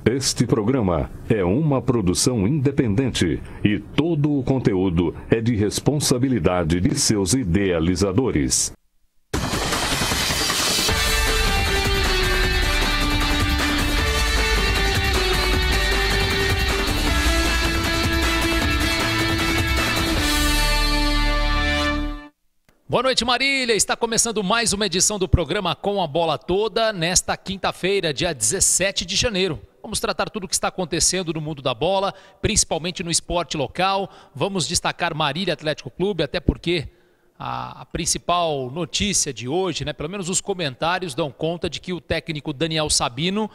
Este programa é uma produção independente e todo o conteúdo é de responsabilidade de seus idealizadores. Boa noite, Marília. Está começando mais uma edição do programa Com a Bola Toda, nesta quinta-feira, dia 17 de janeiro. Vamos tratar tudo o que está acontecendo no mundo da bola, principalmente no esporte local. Vamos destacar Marília Atlético Clube, até porque a principal notícia de hoje, pelo menos os comentários dão conta de que o técnico Daniel Sabino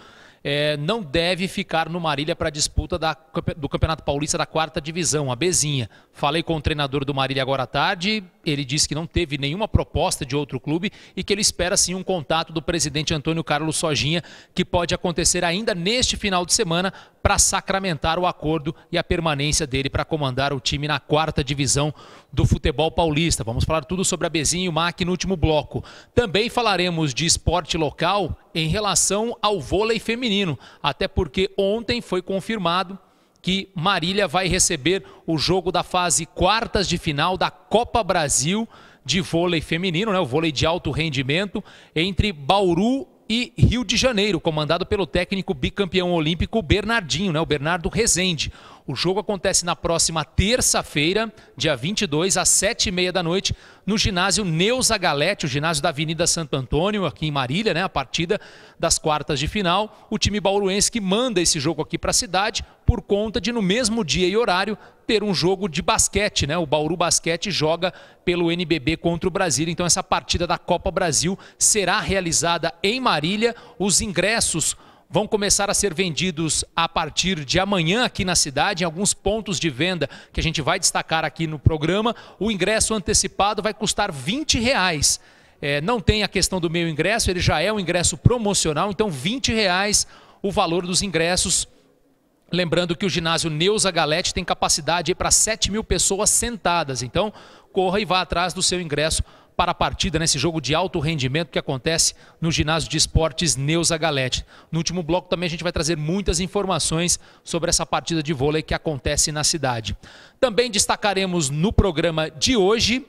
não deve ficar no Marília para a disputa do Campeonato Paulista da 4ª Divisão, a Bezinha. Falei com o treinador do Marília agora à tarde, ele disse que não teve nenhuma proposta de outro clube e que ele espera sim um contato do presidente Antônio Carlos Sojinha, que pode acontecer ainda neste final de semana para sacramentar o acordo e a permanência dele para comandar o time na 4ª Divisão do futebol paulista. Vamos falar tudo sobre a Bezinha e o MAC no último bloco. Também falaremos de esporte local em relação ao vôlei feminino, até porque ontem foi confirmado que Marília vai receber o jogo da fase quartas de final da Copa Brasil de vôlei feminino, o vôlei de alto rendimento, entre Bauru e Rio de Janeiro, comandado pelo técnico bicampeão olímpico Bernardinho, o Bernardo Rezende. O jogo acontece na próxima terça-feira, dia 22, às 7h30 da noite, no ginásio Neuza Galete, o ginásio da Avenida Santo Antônio, aqui em Marília, a partida das quartas de final. O time bauruense que manda esse jogo aqui para a cidade, por conta de, no mesmo dia e horário, ter um jogo de basquete, O Bauru Basquete joga pelo NBB contra o Brasília. Então essa partida da Copa Brasil será realizada em Marília. Os ingressos vão começar a ser vendidos a partir de amanhã aqui na cidade, em alguns pontos de venda que a gente vai destacar aqui no programa. O ingresso antecipado vai custar R$20. Não tem a questão do meio ingresso, ele já é um ingresso promocional, então R$20 o valor dos ingressos. Lembrando que o ginásio Neuza Galete tem capacidade para 7.000 pessoas sentadas, então corra e vá atrás do seu ingresso para a partida nesse jogo de alto rendimento que acontece no ginásio de esportes Neuza Galete. No último bloco também a gente vai trazer muitas informações sobre essa partida de vôlei que acontece na cidade. Também destacaremos no programa de hoje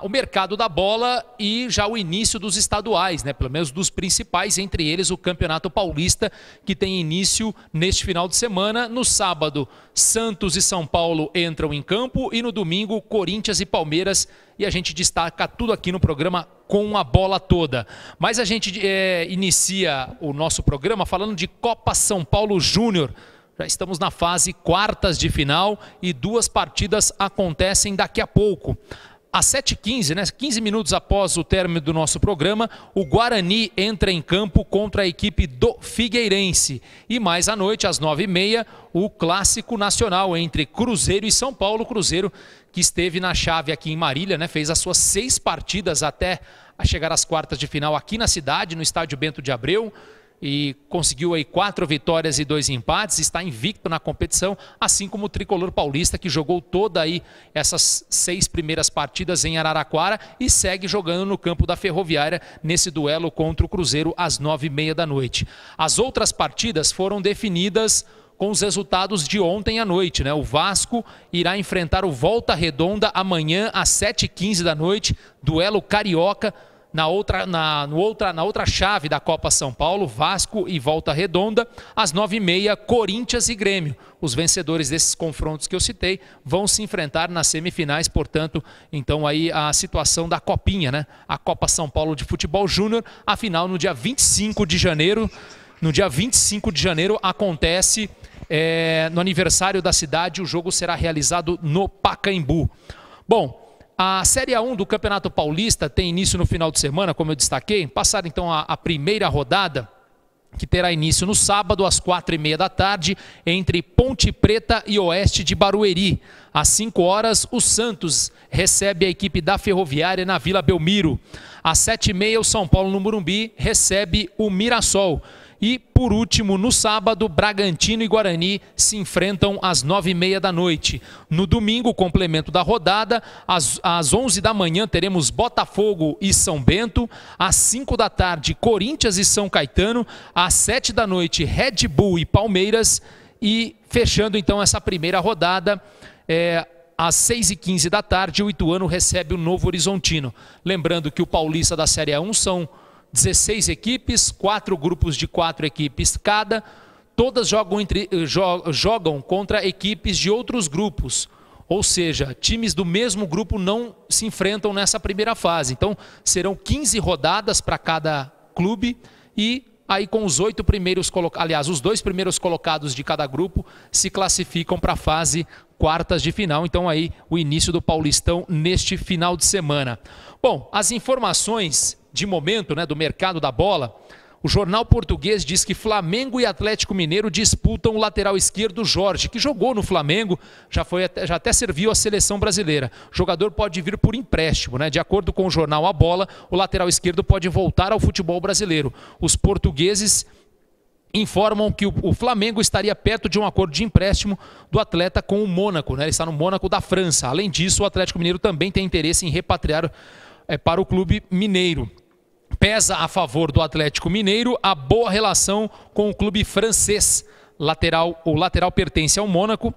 o mercado da bola e já o início dos estaduais, pelo menos dos principais, entre eles o Campeonato Paulista, que tem início neste final de semana. No sábado, Santos e São Paulo entram em campo e no domingo, Corinthians e Palmeiras. E a gente destaca tudo aqui no programa Com a Bola Toda. Mas a gente inicia o nosso programa falando de Copa São Paulo Júnior. Já estamos na fase quartas de final e 2 partidas acontecem daqui a pouco. Às 7h15, 15 minutos após o término do nosso programa, o Guarani entra em campo contra a equipe do Figueirense. E mais à noite, às 9h30, o clássico nacional entre Cruzeiro e São Paulo. Cruzeiro que esteve na chave aqui em Marília, fez as suas 6 partidas até a chegar às quartas de final aqui na cidade, no estádio Bento de Abreu. E conseguiu aí 4 vitórias e 2 empates, está invicto na competição, assim como o tricolor paulista, que jogou toda aí essas 6 primeiras partidas em Araraquara e segue jogando no campo da Ferroviária nesse duelo contra o Cruzeiro às 9h30 da noite. As outras partidas foram definidas com os resultados de ontem à noite, O Vasco irá enfrentar o Volta Redonda amanhã às 7h15 da noite, duelo carioca. Na outra chave da Copa São Paulo, Vasco e Volta Redonda, às 9h30, Corinthians e Grêmio. Os vencedores desses confrontos que eu citei vão se enfrentar nas semifinais, portanto, então aí a situação da Copinha, A Copa São Paulo de Futebol Júnior, a final no dia 25 de janeiro. No dia 25 de janeiro acontece, no aniversário da cidade, o jogo será realizado no Pacaembu. Bom, a Série A1 do Campeonato Paulista tem início no final de semana, como eu destaquei. Passar então a primeira rodada, que terá início no sábado às 4h30 da tarde, entre Ponte Preta e Oeste de Barueri. Às 5h, o Santos recebe a equipe da Ferroviária na Vila Belmiro. Às 7h30, o São Paulo no Morumbi recebe o Mirassol. E, por último, no sábado, Bragantino e Guarani se enfrentam às 9h30 da noite. No domingo, complemento da rodada, às 11 da manhã, teremos Botafogo e São Bento. Às 5 da tarde, Corinthians e São Caetano. Às 7 da noite, Red Bull e Palmeiras. E fechando, então, essa primeira rodada, às 6h15 da tarde, o Ituano recebe o Novo Horizontino. Lembrando que o Paulista da Série A1 são 16 equipes, 4 grupos de 4 equipes cada, todas jogam contra equipes de outros grupos, ou seja, times do mesmo grupo não se enfrentam nessa primeira fase. Então serão 15 rodadas para cada clube e aí com os 8 primeiros colocados, os 2 primeiros colocados de cada grupo se classificam para a fase quartas de final. Então aí o início do Paulistão neste final de semana. Bom, as informações de momento, né, do mercado da bola, o jornal português diz que Flamengo e Atlético Mineiro disputam o lateral esquerdo Jorge, que jogou no Flamengo, já até serviu à seleção brasileira. O jogador pode vir por empréstimo, né? De acordo com o jornal A Bola, o lateral esquerdo pode voltar ao futebol brasileiro. Os portugueses informam que o Flamengo estaria perto de um acordo de empréstimo do atleta com o Mônaco, né? Ele está no Mônaco da França. Além disso, o Atlético Mineiro também tem interesse em repatriar para o clube mineiro. Pesa a favor do Atlético Mineiro a boa relação com o clube francês. O lateral pertence ao Mônaco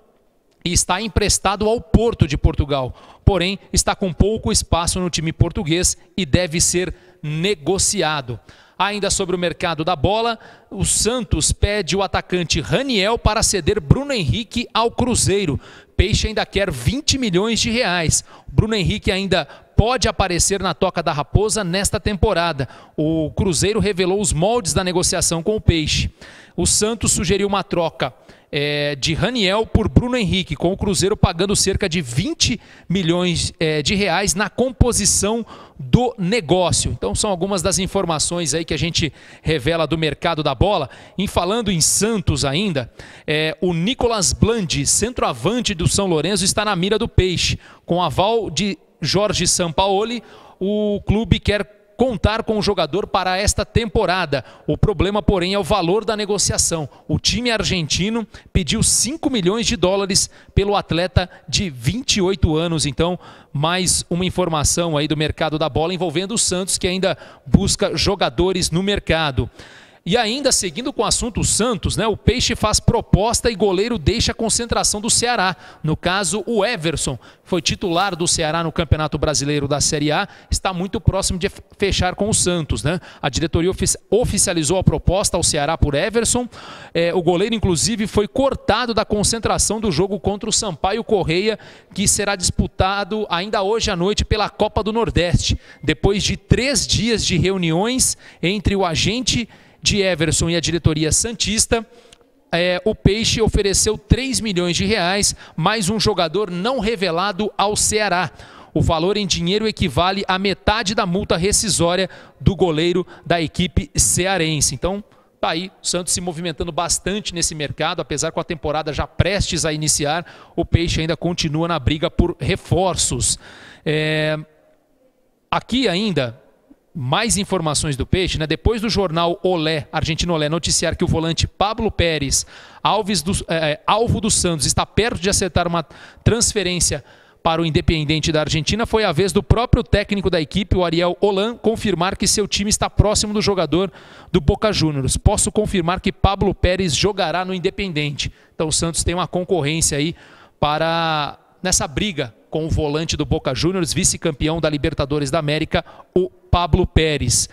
e está emprestado ao Porto de Portugal. Porém, está com pouco espaço no time português e deve ser negociado. Ainda sobre o mercado da bola, o Santos pede o atacante Raniel para ceder Bruno Henrique ao Cruzeiro. Peixe ainda quer 20 milhões de reais. Bruno Henrique ainda pode aparecer na Toca da Raposa nesta temporada. O Cruzeiro revelou os moldes da negociação com o Peixe. O Santos sugeriu uma troca de Raniel por Bruno Henrique, com o Cruzeiro pagando cerca de 20 milhões de reais na composição do negócio. Então são algumas das informações aí que a gente revela do mercado da bola. E falando em Santos ainda, o Nicolas Blandi, centroavante do São Lourenço, está na mira do Peixe. Com aval de Jorge Sampaoli, o clube quer contar com o jogador para esta temporada. O problema, porém, é o valor da negociação. O time argentino pediu 5 milhões de dólares pelo atleta de 28 anos. Então, mais uma informação aí do mercado da bola envolvendo o Santos, que ainda busca jogadores no mercado. E ainda seguindo com o assunto Santos, né, o Peixe faz proposta e goleiro deixa a concentração do Ceará. No caso, o Everson foi titular do Ceará no Campeonato Brasileiro da Série A, está muito próximo de fechar com o Santos, né? A diretoria oficializou a proposta ao Ceará por Everson. O goleiro, inclusive, foi cortado da concentração do jogo contra o Sampaio Correia, que será disputado ainda hoje à noite pela Copa do Nordeste. Depois de 3 dias de reuniões entre o agente de Everson e a diretoria santista, o Peixe ofereceu 3 milhões de reais, mais um jogador não revelado ao Ceará. O valor em dinheiro equivale à metade da multa rescisória do goleiro da equipe cearense. Então, tá aí, o Santos se movimentando bastante nesse mercado, apesar com a temporada já prestes a iniciar, o Peixe ainda continua na briga por reforços. Aqui ainda mais informações do Peixe, né? Depois do jornal Olé, Argentino Olé, noticiar que o volante Pablo Pérez, alvo do Santos, está perto de acertar uma transferência para o Independiente da Argentina, foi a vez do próprio técnico da equipe, o Ariel Holan, confirmar que seu time está próximo do jogador do Boca Juniors. Posso confirmar que Pablo Pérez jogará no Independiente. Então o Santos tem uma concorrência aí nessa briga com o volante do Boca Juniors, vice-campeão da Libertadores da América, o Pablo Pérez.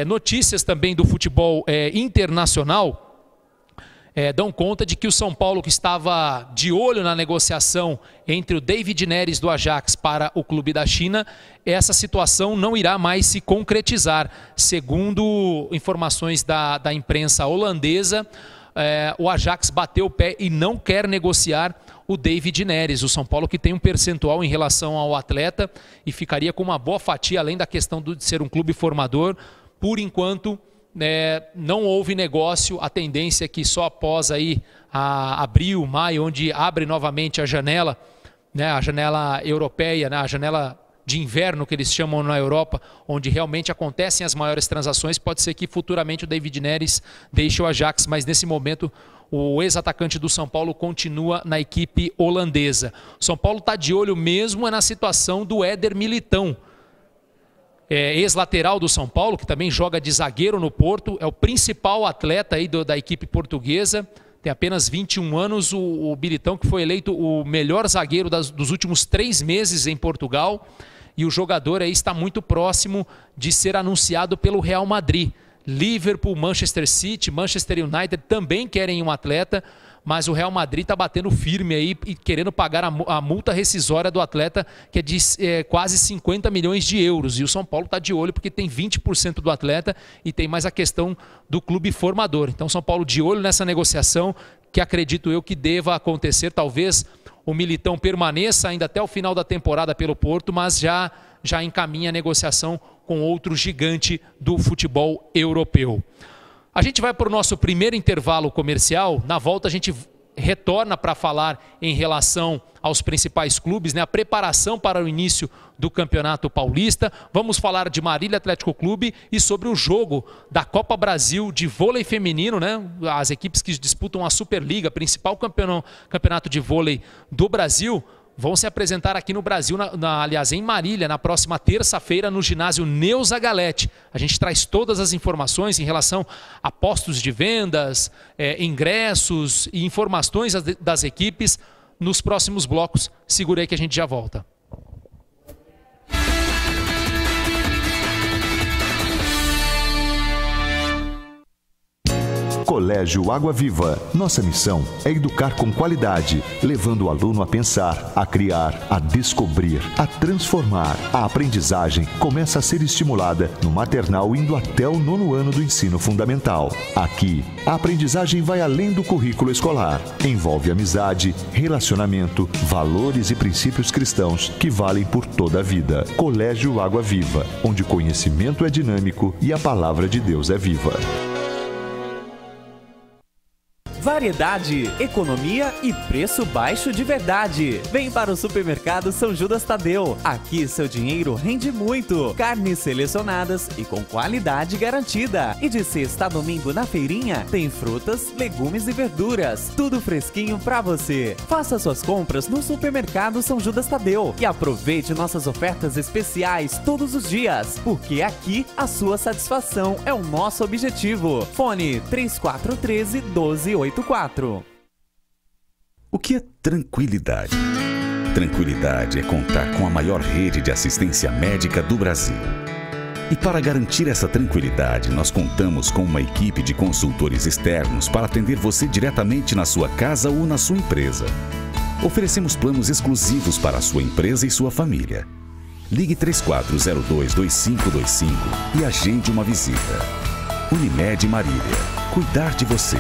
Notícias também do futebol internacional dão conta de que o São Paulo, que estava de olho na negociação entre o David Neres do Ajax para o clube da China, essa situação não irá mais se concretizar. Segundo informações da imprensa holandesa, o Ajax bateu o pé e não quer negociar o David Neres. O São Paulo, que tem um percentual em relação ao atleta e ficaria com uma boa fatia, além da questão de ser um clube formador. Por enquanto, não houve negócio. A tendência é que só após aí abril, maio, onde abre novamente a janela, né, a janela europeia, né, a janela de inverno que eles chamam na Europa, onde realmente acontecem as maiores transações. Pode ser que futuramente o David Neres deixe o Ajax, mas nesse momento o ex-atacante do São Paulo continua na equipe holandesa. O São Paulo está de olho mesmo na situação do Éder Militão, ex-lateral do São Paulo, que também joga de zagueiro no Porto, é o principal atleta aí da equipe portuguesa, tem apenas 21 anos, o Militão, que foi eleito o melhor zagueiro dos últimos 3 meses em Portugal, e o jogador aí está muito próximo de ser anunciado pelo Real Madrid. Liverpool, Manchester City, Manchester United também querem um atleta, mas o Real Madrid está batendo firme aí e querendo pagar a multa rescisória do atleta, que é de quase 50 milhões de euros. E o São Paulo está de olho porque tem 20% do atleta e tem mais a questão do clube formador. Então, São Paulo de olho nessa negociação, que acredito eu que deva acontecer. Talvez o Militão permaneça ainda até o final da temporada pelo Porto, mas já encaminha a negociação com outro gigante do futebol europeu. A gente vai para o nosso primeiro intervalo comercial. Na volta a gente retorna para falar em relação aos principais clubes, né? A preparação para o início do Campeonato Paulista. Vamos falar de Marília Atlético Clube e sobre o jogo da Copa Brasil de vôlei feminino, né? As equipes que disputam a Superliga, principal campeonato de vôlei do Brasil, vão se apresentar aqui no Brasil, aliás, em Marília, na próxima terça-feira, no ginásio Neuza Galete. A gente traz todas as informações em relação a postos de vendas, ingressos e informações das equipes nos próximos blocos. Segura aí que a gente já volta. Colégio Água Viva. Nossa missão é educar com qualidade, levando o aluno a pensar, a criar, a descobrir, a transformar. A aprendizagem começa a ser estimulada no maternal, indo até o 9º ano do ensino fundamental. Aqui, a aprendizagem vai além do currículo escolar. Envolve amizade, relacionamento, valores e princípios cristãos que valem por toda a vida. Colégio Água Viva, onde o conhecimento é dinâmico e a palavra de Deus é viva. Variedade, economia e preço baixo de verdade. Vem para o Supermercado São Judas Tadeu. Aqui seu dinheiro rende muito. Carnes selecionadas e com qualidade garantida. E de sexta a domingo na feirinha tem frutas, legumes e verduras. Tudo fresquinho para você. Faça suas compras no Supermercado São Judas Tadeu e aproveite nossas ofertas especiais todos os dias, porque aqui a sua satisfação é o nosso objetivo. Fone 3413-1284. O que é tranquilidade? Tranquilidade é contar com a maior rede de assistência médica do Brasil. E para garantir essa tranquilidade, nós contamos com uma equipe de consultores externos para atender você diretamente na sua casa ou na sua empresa. Oferecemos planos exclusivos para a sua empresa e sua família. Ligue 3402-2525 e agende uma visita. Unimed Marília. Cuidar de você.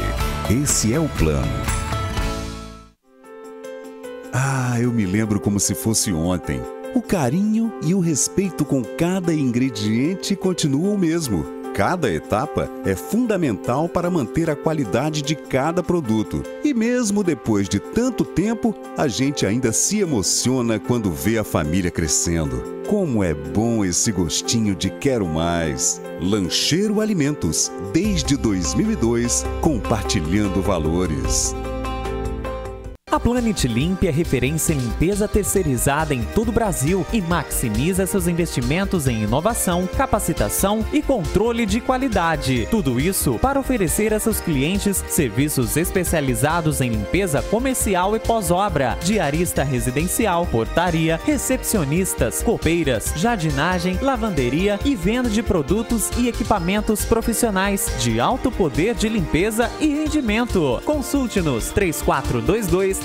Esse é o plano. Ah, eu me lembro como se fosse ontem. O carinho e o respeito com cada ingrediente continuam o mesmo. Cada etapa é fundamental para manter a qualidade de cada produto. E mesmo depois de tanto tempo, a gente ainda se emociona quando vê a família crescendo. Como é bom esse gostinho de quero mais. Lancheiro Alimentos, desde 2002, compartilhando valores. A Planet Limp é referência em limpeza terceirizada em todo o Brasil e maximiza seus investimentos em inovação, capacitação e controle de qualidade. Tudo isso para oferecer a seus clientes serviços especializados em limpeza comercial e pós-obra, diarista residencial, portaria, recepcionistas, copeiras, jardinagem, lavanderia e venda de produtos e equipamentos profissionais de alto poder de limpeza e rendimento. Consulte-nos 3422-1722.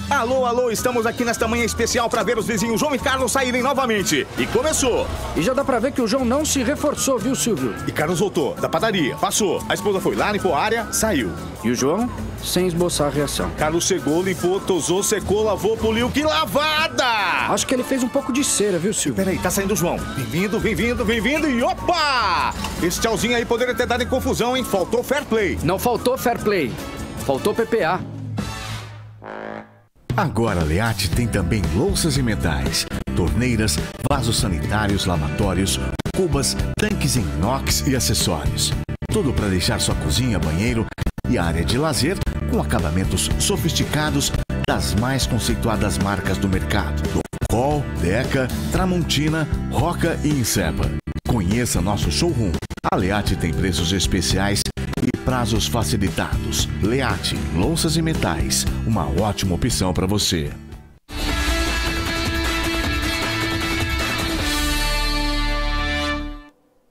Alô, alô, estamos aqui nesta manhã especial para ver os vizinhos João e Carlos saírem novamente. E começou. E já dá pra ver que o João não se reforçou, viu, Silvio? E Carlos voltou da padaria, passou. A esposa foi lá, limpou a área, saiu. E o João, sem esboçar reação. Carlos chegou, limpou, tosou, secou, lavou, poliu. Que lavada! Acho que ele fez um pouco de cera, viu, Silvio? Peraí, tá saindo o João. Bem-vindo, bem-vindo, bem-vindo e opa! Esse tchauzinho aí poderia ter dado em confusão, hein? Faltou fair play. Não faltou fair play. Faltou PPA. Agora a Leate tem também louças e metais, torneiras, vasos sanitários, lavatórios, cubas, tanques em inox e acessórios. Tudo para deixar sua cozinha, banheiro e área de lazer com acabamentos sofisticados das mais conceituadas marcas do mercado. Col, Deca, Tramontina, Roca e Insepa. Conheça nosso showroom. A Leate tem preços especiais e prazos facilitados. Leate, louças e metais. Uma ótima opção para você.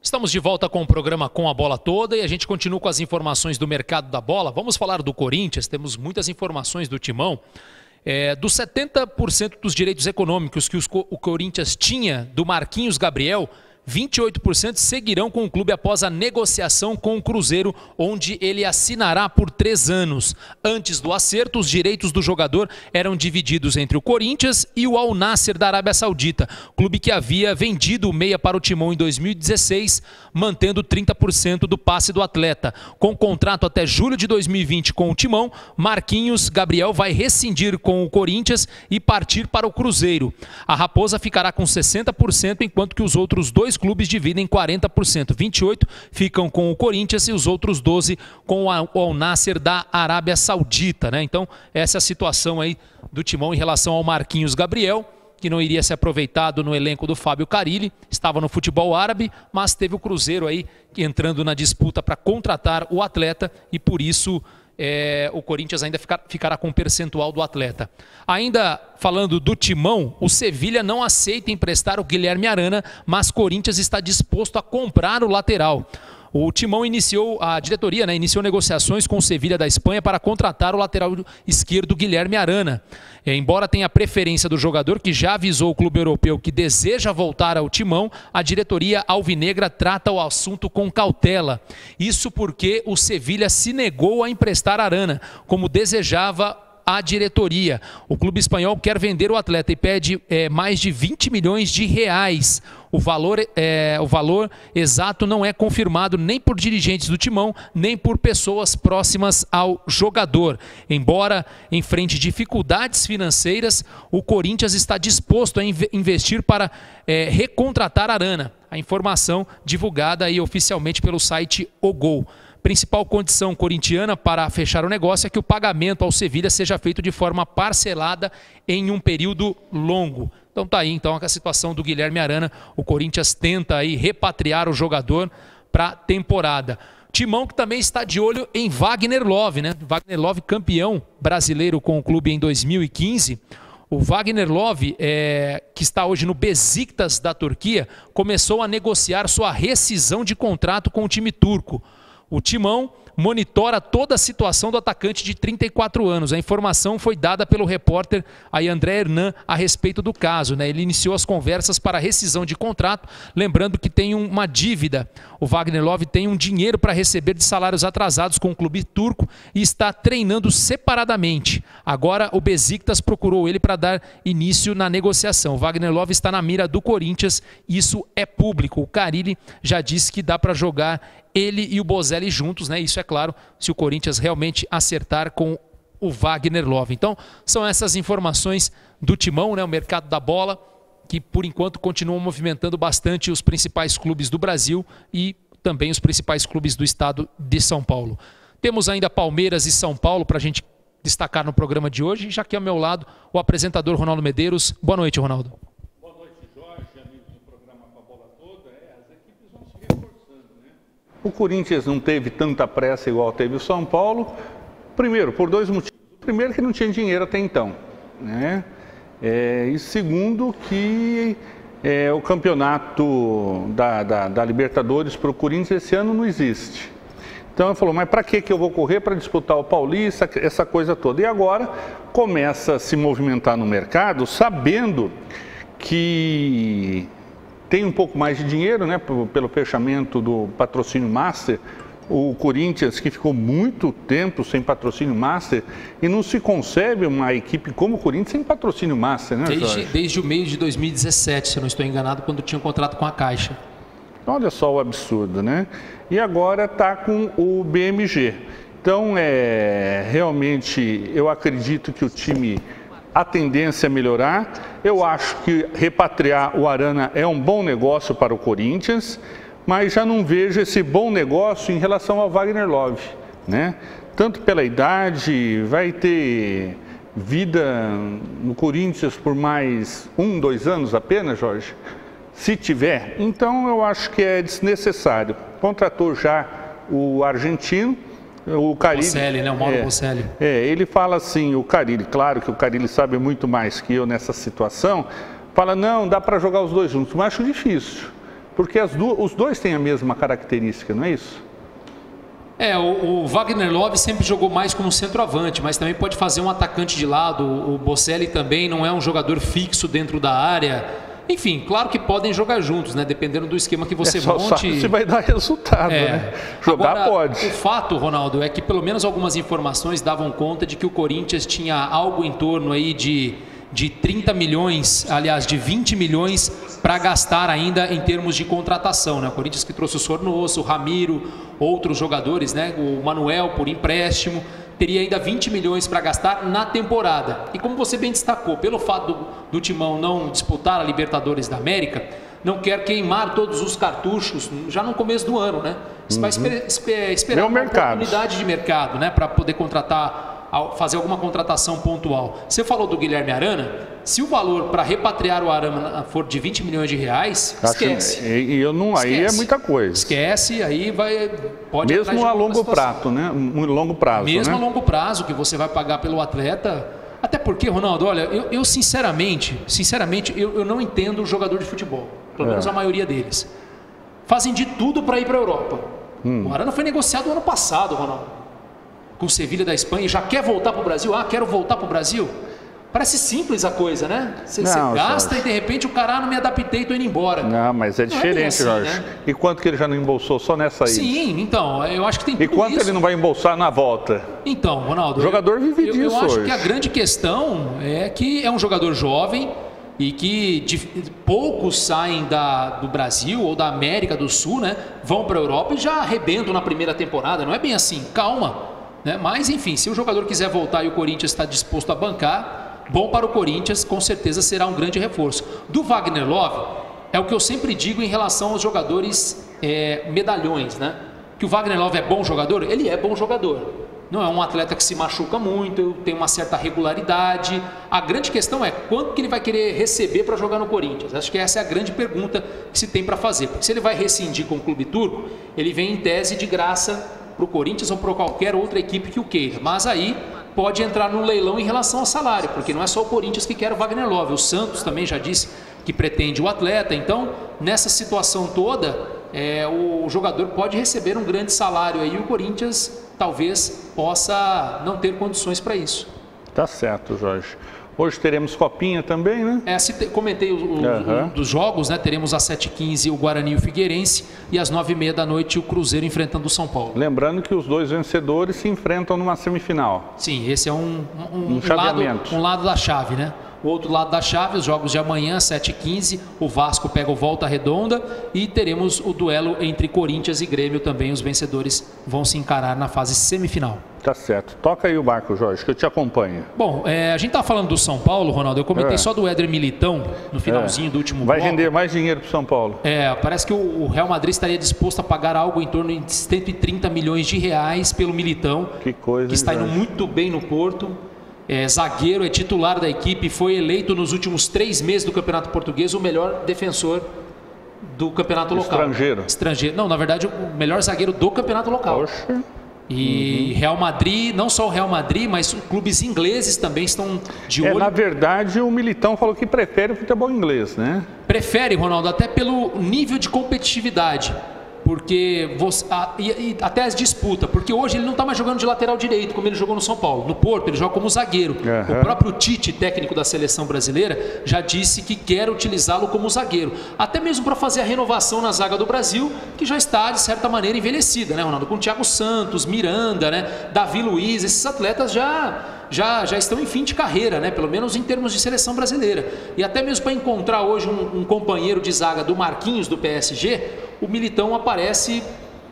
Estamos de volta com o programa Com a Bola Toda e a gente continua com as informações do mercado da bola. Vamos falar do Corinthians, temos muitas informações do Timão. Dos 70% dos direitos econômicos que o Corinthians tinha do Marquinhos Gabriel, 28% seguirão com o clube após a negociação com o Cruzeiro, onde ele assinará por 3 anos. Antes do acerto, os direitos do jogador eram divididos entre o Corinthians e o Al Nassr da Arábia Saudita, clube que havia vendido o meia para o Timão em 2016, mantendo 30% do passe do atleta. Com contrato até julho de 2020 com o Timão, Marquinhos Gabriel vai rescindir com o Corinthians e partir para o Cruzeiro. A Raposa ficará com 60%, enquanto que os outros dois clubes dividem 40%. 28% ficam com o Corinthians e os outros 12% com o Al Nassr da Arábia Saudita, né? Então, essa é a situação aí do Timão em relação ao Marquinhos Gabriel, que não iria ser aproveitado no elenco do Fábio Carille, estava no futebol árabe, mas teve o Cruzeiro aí entrando na disputa para contratar o atleta e por isso o Corinthians ainda ficará com um percentual do atleta. Ainda falando do Timão, o Sevilha não aceita emprestar o Guilherme Arana, mas Corinthians está disposto a comprar o lateral. O Timão a diretoria iniciou negociações com o Sevilha da Espanha para contratar o lateral esquerdo Guilherme Arana. Embora tenha preferência do jogador, que já avisou o clube europeu que deseja voltar ao Timão, a diretoria alvinegra trata o assunto com cautela. Isso porque o Sevilha se negou a emprestar Arana, como desejava a diretoria. O clube espanhol quer vender o atleta e pede mais de 20 milhões de reais. O valor exato não é confirmado nem por dirigentes do Timão, nem por pessoas próximas ao jogador. Embora enfrente dificuldades financeiras, o Corinthians está disposto a investir para recontratar Arana. A informação divulgada aí oficialmente pelo site O Gol. Principal condição corintiana para fechar o negócio é que o pagamento ao Sevilha seja feito de forma parcelada em um período longo. Então tá aí a situação do Guilherme Arana. O Corinthians tenta aí repatriar o jogador para a temporada. Timão que também está de olho em Wagner Love, né? Wagner Love, campeão brasileiro com o clube em 2015. O Wagner Love, que está hoje no Besiktas da Turquia, começou a negociar sua rescisão de contrato com o time turco. O Timão monitora toda a situação do atacante de 34 anos. A informação foi dada pelo repórter André Hernan a respeito do caso, né? Ele iniciou as conversas para rescisão de contrato, lembrando que tem uma dívida. O Wagner Love tem um dinheiro para receber de salários atrasados com o clube turco e está treinando separadamente. Agora o Besiktas procurou ele para dar início na negociação. O Wagner Love está na mira do Corinthians, isso é público. O Carille já disse que dá para jogar ele e o Bozelli juntos, né? Isso é claro, se o Corinthians realmente acertar com o Wagner Love. Então, são essas informações do Timão, né? O mercado da bola, que por enquanto continua movimentando bastante os principais clubes do Brasil e também os principais clubes do estado de São Paulo. Temos ainda Palmeiras e São Paulo para a gente destacar no programa de hoje. E já aqui ao meu lado, o apresentador Ronaldo Medeiros. Boa noite, Ronaldo. O Corinthians não teve tanta pressa igual teve o São Paulo, primeiro, por 2 motivos. Primeiro, que não tinha dinheiro até então, né? E segundo, que o campeonato da Libertadores para o Corinthians esse ano não existe. Então ele falou, mas para que eu vou correr para disputar o Paulista, essa coisa toda? E agora começa a se movimentar no mercado, sabendo que tem um pouco mais de dinheiro, né, pelo fechamento do patrocínio Master. O Corinthians, que ficou muito tempo sem patrocínio Master, e não se concebe uma equipe como o Corinthians sem patrocínio Master, né, Jorge? Desde o meio de 2017, se eu não estou enganado, quando tinha um contrato com a Caixa. Olha só o absurdo, né? E agora está com o BMG. Então, realmente, eu acredito que o time a tendência é melhorar. Eu acho que repatriar o Arana é um bom negócio para o Corinthians, mas já não vejo esse bom negócio em relação ao Wagner Love, né? Tanto pela idade, vai ter vida no Corinthians por mais 1, 2 anos apenas, Jorge? Se tiver, então eu acho que é desnecessário. Contratou já o argentino, o Carille. Bocelli, né? O Mauro Bocelli. Ele fala assim, o Carille, claro que o Carille sabe muito mais que eu nessa situação, fala, não, dá para jogar os dois juntos, mas acho difícil, porque os dois têm a mesma característica, não é isso? O Wagner Love sempre jogou mais como centroavante, mas também pode fazer um atacante de lado. O Bocelli também não é um jogador fixo dentro da área. Enfim, claro que podem jogar juntos, né? Dependendo do esquema que você monte. Sabe se vai dar resultado, né? Jogar agora, pode. O fato, Ronaldo, é que pelo menos algumas informações davam conta de que o Corinthians tinha algo em torno aí de 30 milhões, aliás, de 20 milhões para gastar ainda em termos de contratação, né? O Corinthians que trouxe o Sornoso, o Ramiro, outros jogadores, né? O Manuel por empréstimo, teria ainda 20 milhões para gastar na temporada. E como você bem destacou, pelo fato do Timão não disputar a Libertadores da América, não quer queimar todos os cartuchos já no começo do ano, né? Você vai esperar uma oportunidade de mercado, né? Para poder fazer alguma contratação pontual. Você falou do Guilherme Arana, se o valor para repatriar o Arana for de 20 milhões de reais, esquece. Aí é muita coisa. Esquece, aí pode mesmo a longo prazo, né? Longo prazo, mesmo né? a longo prazo que você vai pagar pelo atleta. Até porque, Ronaldo, olha, eu sinceramente, eu não entendo o jogador de futebol, pelo menos a maioria deles. Fazem de tudo para ir para a Europa. O Arana foi negociado ano passado, Ronaldo, com o Sevilha da Espanha, e já quer voltar para o Brasil? Quero voltar para o Brasil? Parece simples a coisa, né? Você gasta, Jorge, e de repente o cara, não me adaptei, estou indo embora. Não, mas é diferente, assim, Jorge. Né? E quanto que ele já não embolsou só nessa aí? Sim, então, eu acho que tem tudo isso. E quanto ele não vai embolsar na volta? Então, Ronaldo, o jogador vive disso eu acho hoje. Que a grande questão é que é um jogador jovem e que poucos saem do Brasil ou da América do Sul, né? Vão para a Europa e já arrebentam na primeira temporada. Não é bem assim, calma. Né? Mas, enfim, se o jogador quiser voltar e o Corinthians está disposto a bancar, bom para o Corinthians, com certeza será um grande reforço. Do Wagner Love, é o que eu sempre digo em relação aos jogadores medalhões, né? Que o Wagner Love é bom jogador? Ele é bom jogador. Não é um atleta que se machuca muito, tem uma certa regularidade. A grande questão é quanto que ele vai querer receber para jogar no Corinthians. Acho que essa é a grande pergunta que se tem para fazer. Porque se ele vai rescindir com o clube turco, ele vem em tese de graça para o Corinthians ou para qualquer outra equipe que o queira. Mas aí pode entrar no leilão em relação ao salário, porque não é só o Corinthians que quer o Wagner Love. O Santos também já disse que pretende o atleta. Então, nessa situação toda, o jogador pode receber um grande salário aí e o Corinthians talvez possa não ter condições para isso. Tá certo, Jorge. Hoje teremos Copinha também, né? Comentei dos jogos, né? Teremos às 7h15 o Guarani e o Figueirense e às 9h30 da noite o Cruzeiro enfrentando o São Paulo. Lembrando que os dois vencedores se enfrentam numa semifinal. Sim, esse é um lado da chave, né? O outro lado da chave, os jogos de amanhã, 7h15, o Vasco pega o Volta Redonda e teremos o duelo entre Corinthians e Grêmio também. Os vencedores vão se encarar na fase semifinal. Tá certo. Toca aí o barco, Jorge, que eu te acompanho. Bom, a gente tá falando do São Paulo, Ronaldo. Eu comentei só do Éder Militão no finalzinho do último bloco. Vai render mais dinheiro pro São Paulo. Parece que o Real Madrid estaria disposto a pagar algo em torno de 130 milhões de reais pelo Militão. Que coisa, que está indo muito bem no Porto. Zagueiro, é titular da equipe, foi eleito nos últimos 3 meses do Campeonato Português o melhor defensor do Campeonato Local. Estrangeiro. Não, na verdade, o melhor zagueiro do Campeonato Local. Poxa. E Real Madrid, não só o Real Madrid, mas clubes ingleses também estão de olho. Na verdade, o Militão falou que prefere o futebol inglês, né? Prefere, Ronaldo, até pelo nível de competitividade. Porque até as disputas, porque hoje ele não está mais jogando de lateral direito como ele jogou no São Paulo. No Porto ele joga como zagueiro. O próprio Tite, técnico da seleção brasileira, já disse que quer utilizá-lo como zagueiro, até mesmo para fazer a renovação na zaga do Brasil, que já está de certa maneira envelhecida, né, Ronaldo? Com Thiago Santos, Miranda, né, Davi Luiz, esses atletas já estão em fim de carreira, né? Pelo menos em termos de seleção brasileira. E até mesmo para encontrar hoje um companheiro de zaga do Marquinhos, do PSG, o Militão aparece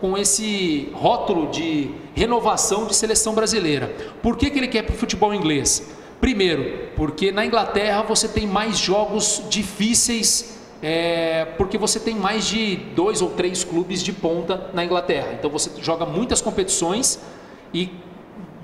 com esse rótulo de renovação de seleção brasileira. Por que ele quer para o futebol inglês? Primeiro, porque na Inglaterra você tem mais jogos difíceis, porque você tem mais de 2 ou 3 clubes de ponta na Inglaterra. Então você joga muitas competições e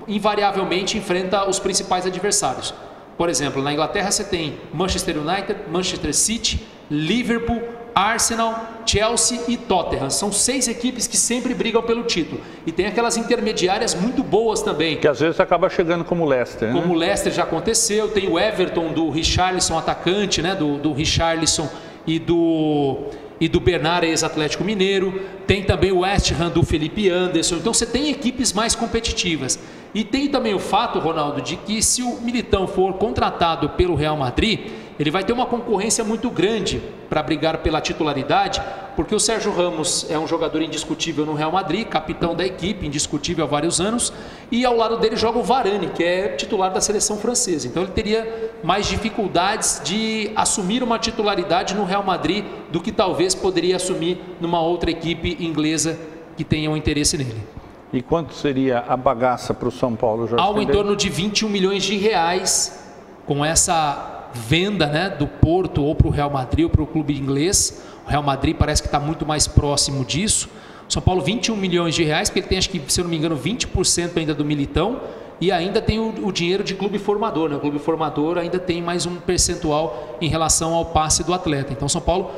invariavelmente enfrenta os principais adversários. Por exemplo, na Inglaterra você tem Manchester United, Manchester City, Liverpool, Arsenal, Chelsea e Tottenham. São 6 equipes que sempre brigam pelo título. E tem aquelas intermediárias muito boas também. Que às vezes acaba chegando como o Leicester, né? Como o Leicester já aconteceu. Tem o Everton do Richarlison, atacante, né? Do Richarlison e do Bernard, ex-Atlético Mineiro. Tem também o West Ham do Felipe Anderson. Então você tem equipes mais competitivas. E tem também o fato, Ronaldo, de que se o Militão for contratado pelo Real Madrid, ele vai ter uma concorrência muito grande para brigar pela titularidade, porque o Sérgio Ramos é um jogador indiscutível no Real Madrid, capitão da equipe, indiscutível há vários anos, e ao lado dele joga o Varane, que é titular da seleção francesa. Então ele teria mais dificuldades de assumir uma titularidade no Real Madrid do que talvez poderia assumir numa outra equipe inglesa que tenha um interesse nele. E quanto seria a bagaça para o São Paulo, Jorge? Algo em torno de 21 milhões de reais com essa venda, né, do Porto ou para o Real Madrid ou para o clube inglês. O Real Madrid parece que está muito mais próximo disso. O São Paulo 21 milhões de reais, porque ele tem, acho que, se eu não me engano, 20% ainda do Militão e ainda tem o dinheiro de clube formador, né? O clube formador ainda tem mais um percentual em relação ao passe do atleta. Então, São Paulo,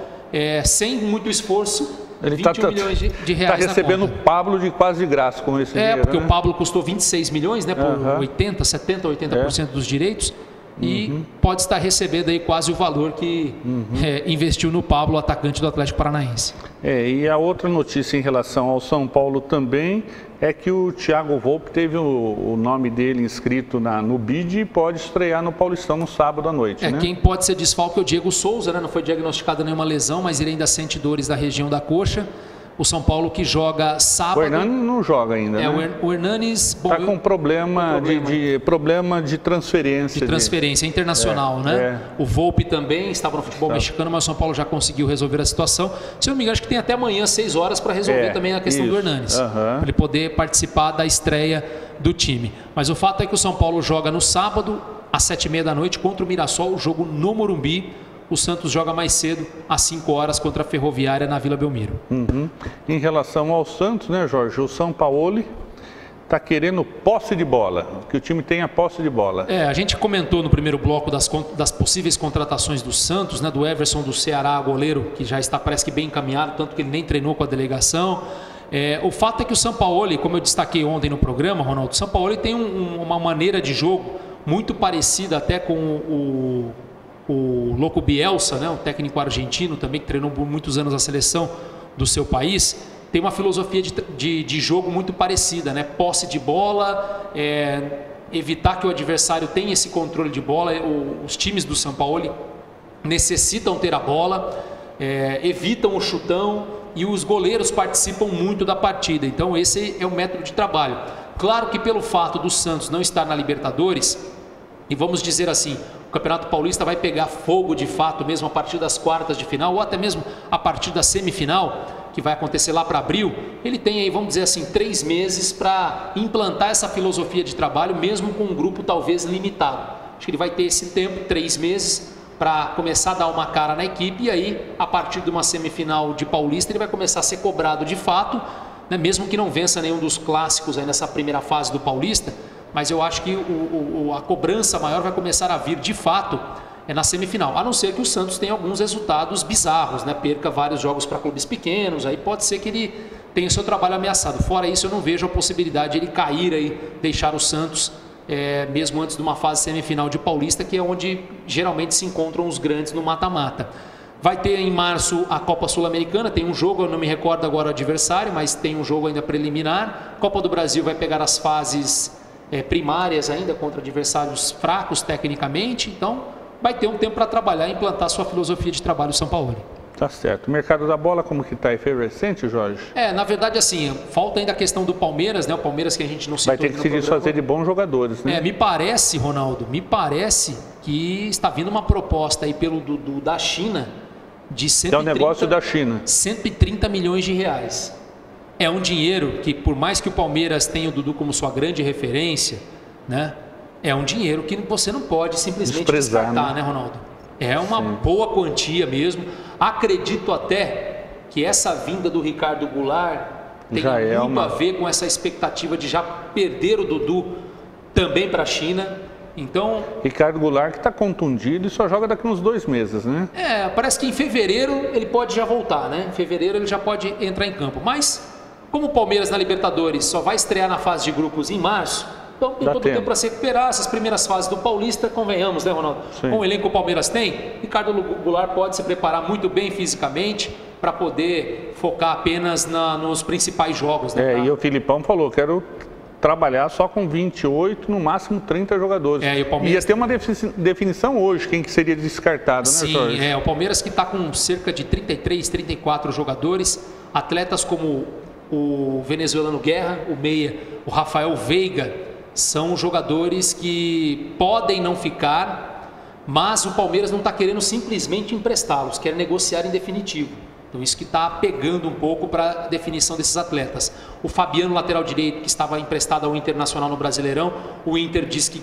sem muito esforço, ele 21 milhões de reais. Está recebendo o Pablo de quase de graça com esse dinheiro. Porque, né, o o Pablo custou 26 milhões, né, por 80%, 70%, 80% dos direitos. E pode estar recebendo aí quase o valor que investiu no Pablo, atacante do Atlético Paranaense. E a outra notícia em relação ao São Paulo também é que o Thiago Volpe teve o nome dele inscrito no BID e pode estrear no Paulistão no sábado à noite. Né? Quem pode ser desfalque é o Diego Souza, né? Não foi diagnosticada nenhuma lesão, mas ele ainda sente dores da região da coxa. O São Paulo que joga sábado. O Hernani não joga ainda, né? O Hernanes está com problema de transferência. De transferência internacional, né? O Volpe também estava no futebol mexicano, mas o São Paulo já conseguiu resolver a situação. Se eu não me engano, acho que tem até amanhã, 6 horas, para resolver também a questão do Hernanes. Para ele poder participar da estreia do time. Mas o fato é que o São Paulo joga no sábado, às 7h30 da noite, contra o Mirassol, o jogo no Morumbi. O Santos joga mais cedo, às 5 horas, contra a Ferroviária na Vila Belmiro. Em relação ao Santos, né, Jorge? O Sampaoli está querendo posse de bola, que o time tenha posse de bola. A gente comentou no primeiro bloco das possíveis contratações do Santos, né, do Everson do Ceará, goleiro, que já está, parece que, bem encaminhado, tanto que ele nem treinou com a delegação. O fato é que o Sampaoli, como eu destaquei ontem no programa, Ronaldo, o Sampaoli tem uma maneira de jogo muito parecida até com o Loco Bielsa, né, um técnico argentino também que treinou por muitos anos a seleção do seu país. Tem uma filosofia de jogo muito parecida, né? Posse de bola, evitar que o adversário tenha esse controle de bola. Os times do São Paulo necessitam ter a bola, evitam o chutão e os goleiros participam muito da partida. Então esse é o método de trabalho. Claro que pelo fato do Santos não estar na Libertadores, e vamos dizer assim, o Campeonato Paulista vai pegar fogo de fato mesmo a partir das quartas de final ou até mesmo a partir da semifinal, que vai acontecer lá para abril. Ele tem aí, vamos dizer assim, 3 meses para implantar essa filosofia de trabalho, mesmo com um grupo talvez limitado. Acho que ele vai ter esse tempo, 3 meses, para começar a dar uma cara na equipe e aí, a partir de uma semifinal de Paulista, ele vai começar a ser cobrado de fato, né? Mesmo que não vença nenhum dos clássicos aí nessa primeira fase do Paulista. Mas eu acho que a cobrança maior vai começar a vir de fato na semifinal, a não ser que o Santos tenha alguns resultados bizarros, né? Perca vários jogos para clubes pequenos, aí pode ser que ele tenha o seu trabalho ameaçado. Fora isso, eu não vejo a possibilidade de ele cair aí, deixar o Santos, mesmo antes de uma fase semifinal de Paulista, que é onde geralmente se encontram os grandes no mata-mata. Vai ter em março a Copa Sul-Americana, tem um jogo, eu não me recordo agora o adversário, mas tem um jogo ainda preliminar. Copa do Brasil vai pegar as fases primárias ainda contra adversários fracos tecnicamente, então vai ter um tempo para trabalhar e implantar sua filosofia de trabalho São Paulo. Tá certo. O mercado da bola como que está efervescente, Jorge? Na verdade assim, falta ainda a questão do Palmeiras, né? O Palmeiras que a gente não citou. Vai ter que se desfazer de bons jogadores, né? Me parece, Ronaldo, que está vindo uma proposta aí pelo Dudu da China de 130, é o negócio da China. 130 milhões de reais. É um dinheiro que, por mais que o Palmeiras tenha o Dudu como sua grande referência, né? é um dinheiro que você não pode simplesmente desprezar, descartar, né, Ronaldo? É uma boa quantia mesmo. Acredito até que essa vinda do Ricardo Goulart tem muito a ver com essa expectativa de já perder o Dudu também para a China. Então, Ricardo Goulart que está contundido e só joga daqui uns 2 meses, né? Parece que em fevereiro ele pode já voltar, né? Em fevereiro ele já pode entrar em campo. Mas, como o Palmeiras na Libertadores só vai estrear na fase de grupos em março, então tem todo o tempo para se recuperar. Essas primeiras fases do Paulista, convenhamos, né, Ronaldo? Sim. Com o elenco que o Palmeiras tem, Ricardo Goulart pode se preparar muito bem fisicamente para poder focar apenas nos principais jogos, né? E o Filipão falou, quero trabalhar só com 28, no máximo 30 jogadores. E o Palmeiras... Ia ter uma definição hoje, quem que seria descartado, né, Jorge? Sim, o Palmeiras que está com cerca de 33, 34 jogadores, atletas como o venezuelano Guerra, o meia, o Rafael Veiga, são jogadores que podem não ficar, mas o Palmeiras não está querendo simplesmente emprestá-los, quer negociar em definitivo. Então isso que está pegando um pouco para a definição desses atletas. O Fabiano, lateral direito, que estava emprestado ao Internacional no Brasileirão, o Inter diz que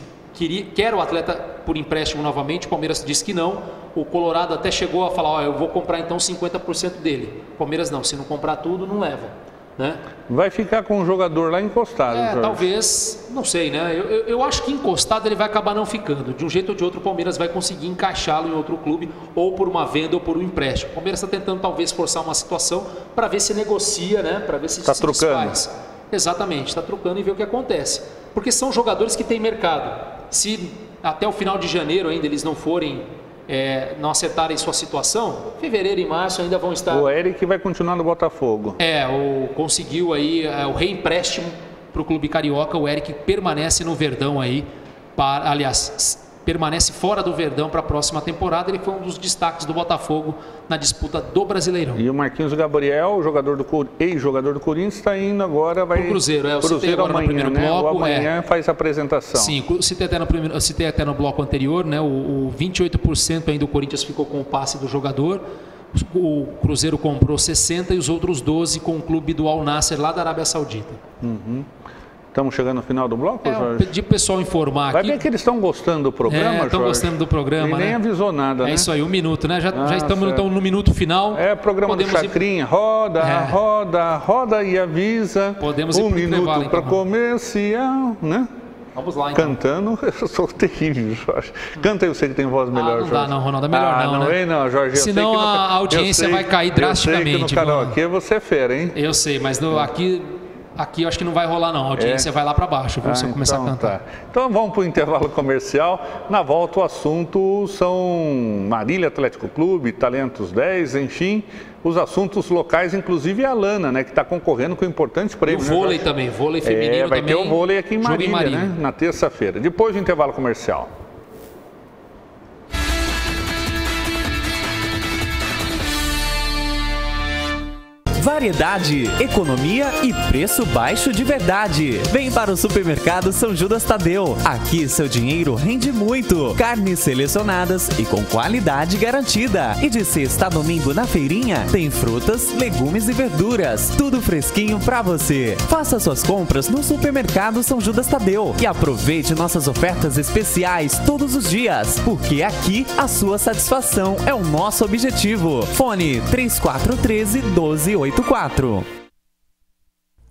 quer o atleta por empréstimo novamente, o Palmeiras diz que não. O Colorado até chegou a falar, eu vou comprar então 50% dele. O Palmeiras não, se não comprar tudo, não leva. Né? Vai ficar com o jogador lá encostado, Jorge. Talvez, não sei, né? Eu acho que encostado ele vai acabar não ficando. De um jeito ou de outro, o Palmeiras vai conseguir encaixá-lo em outro clube, ou por uma venda ou por um empréstimo. O Palmeiras está tentando talvez forçar uma situação para ver se negocia, né? Para ver se está trocando. Desfaz. Exatamente, está trocando e ver o que acontece. Porque são jogadores que têm mercado. Se até o final de janeiro ainda eles não forem não acertarem sua situação, fevereiro e março ainda vão estar... O Eric vai continuar no Botafogo. Conseguiu aí o reempréstimo para o clube carioca. O Eric permanece no Verdão aí, permanece fora do Verdão para a próxima temporada. Ele foi um dos destaques do Botafogo na disputa do Brasileirão. E o Marquinhos Gabriel, ex-jogador do Corinthians, está indo agora, vai... O Cruzeiro, Cruzeiro agora amanhã, no primeiro bloco. Amanhã faz a apresentação. Sim, citei até no bloco anterior, né? O 28% ainda o Corinthians ficou com o passe do jogador. O Cruzeiro comprou 60% e os outros 12% com o clube do Al Nassr lá da Arábia Saudita. Estamos chegando no final do bloco, Jorge? Pedi para o pessoal informar aqui. Vai ver que eles estão gostando do programa, Jorge. Estão gostando do programa, né? Nem avisou nada, né? É isso aí, 1 minuto, né? Já estamos então, no minuto final. Programa do Chacrinha. Roda e avisa. Podemos ir 1 minuto para então. comercial, né? Vamos lá, então. Cantando, eu sou terrível, Jorge. Canta aí, eu sei que tem voz melhor, não Jorge. Dá não, Ronaldo, é melhor não, né? Não, Jorge. Senão a audiência vai cair drasticamente. Eu sei que no karaokê você é fera, hein? Eu sei, mas aqui eu acho que não vai rolar não, a audiência vai lá para baixo, viu, se eu começar a cantar. Tá. Então vamos para o intervalo comercial. Na volta o assunto são Marília Atlético Clube, Talentos 10, enfim, os assuntos locais, inclusive a Lana, né, que está concorrendo com importantes prêmios. E o vôlei também, vôlei feminino vai também. Vai ter o vôlei aqui em Marília, né, na terça-feira, depois do intervalo comercial. Variedade, economia e preço baixo de verdade. Vem para o Supermercado São Judas Tadeu. Aqui seu dinheiro rende muito. Carnes selecionadas e com qualidade garantida. E de sexta a domingo na feirinha tem frutas, legumes e verduras. Tudo fresquinho para você. Faça suas compras no Supermercado São Judas Tadeu e aproveite nossas ofertas especiais todos os dias, porque aqui a sua satisfação é o nosso objetivo. Fone 3413-1284.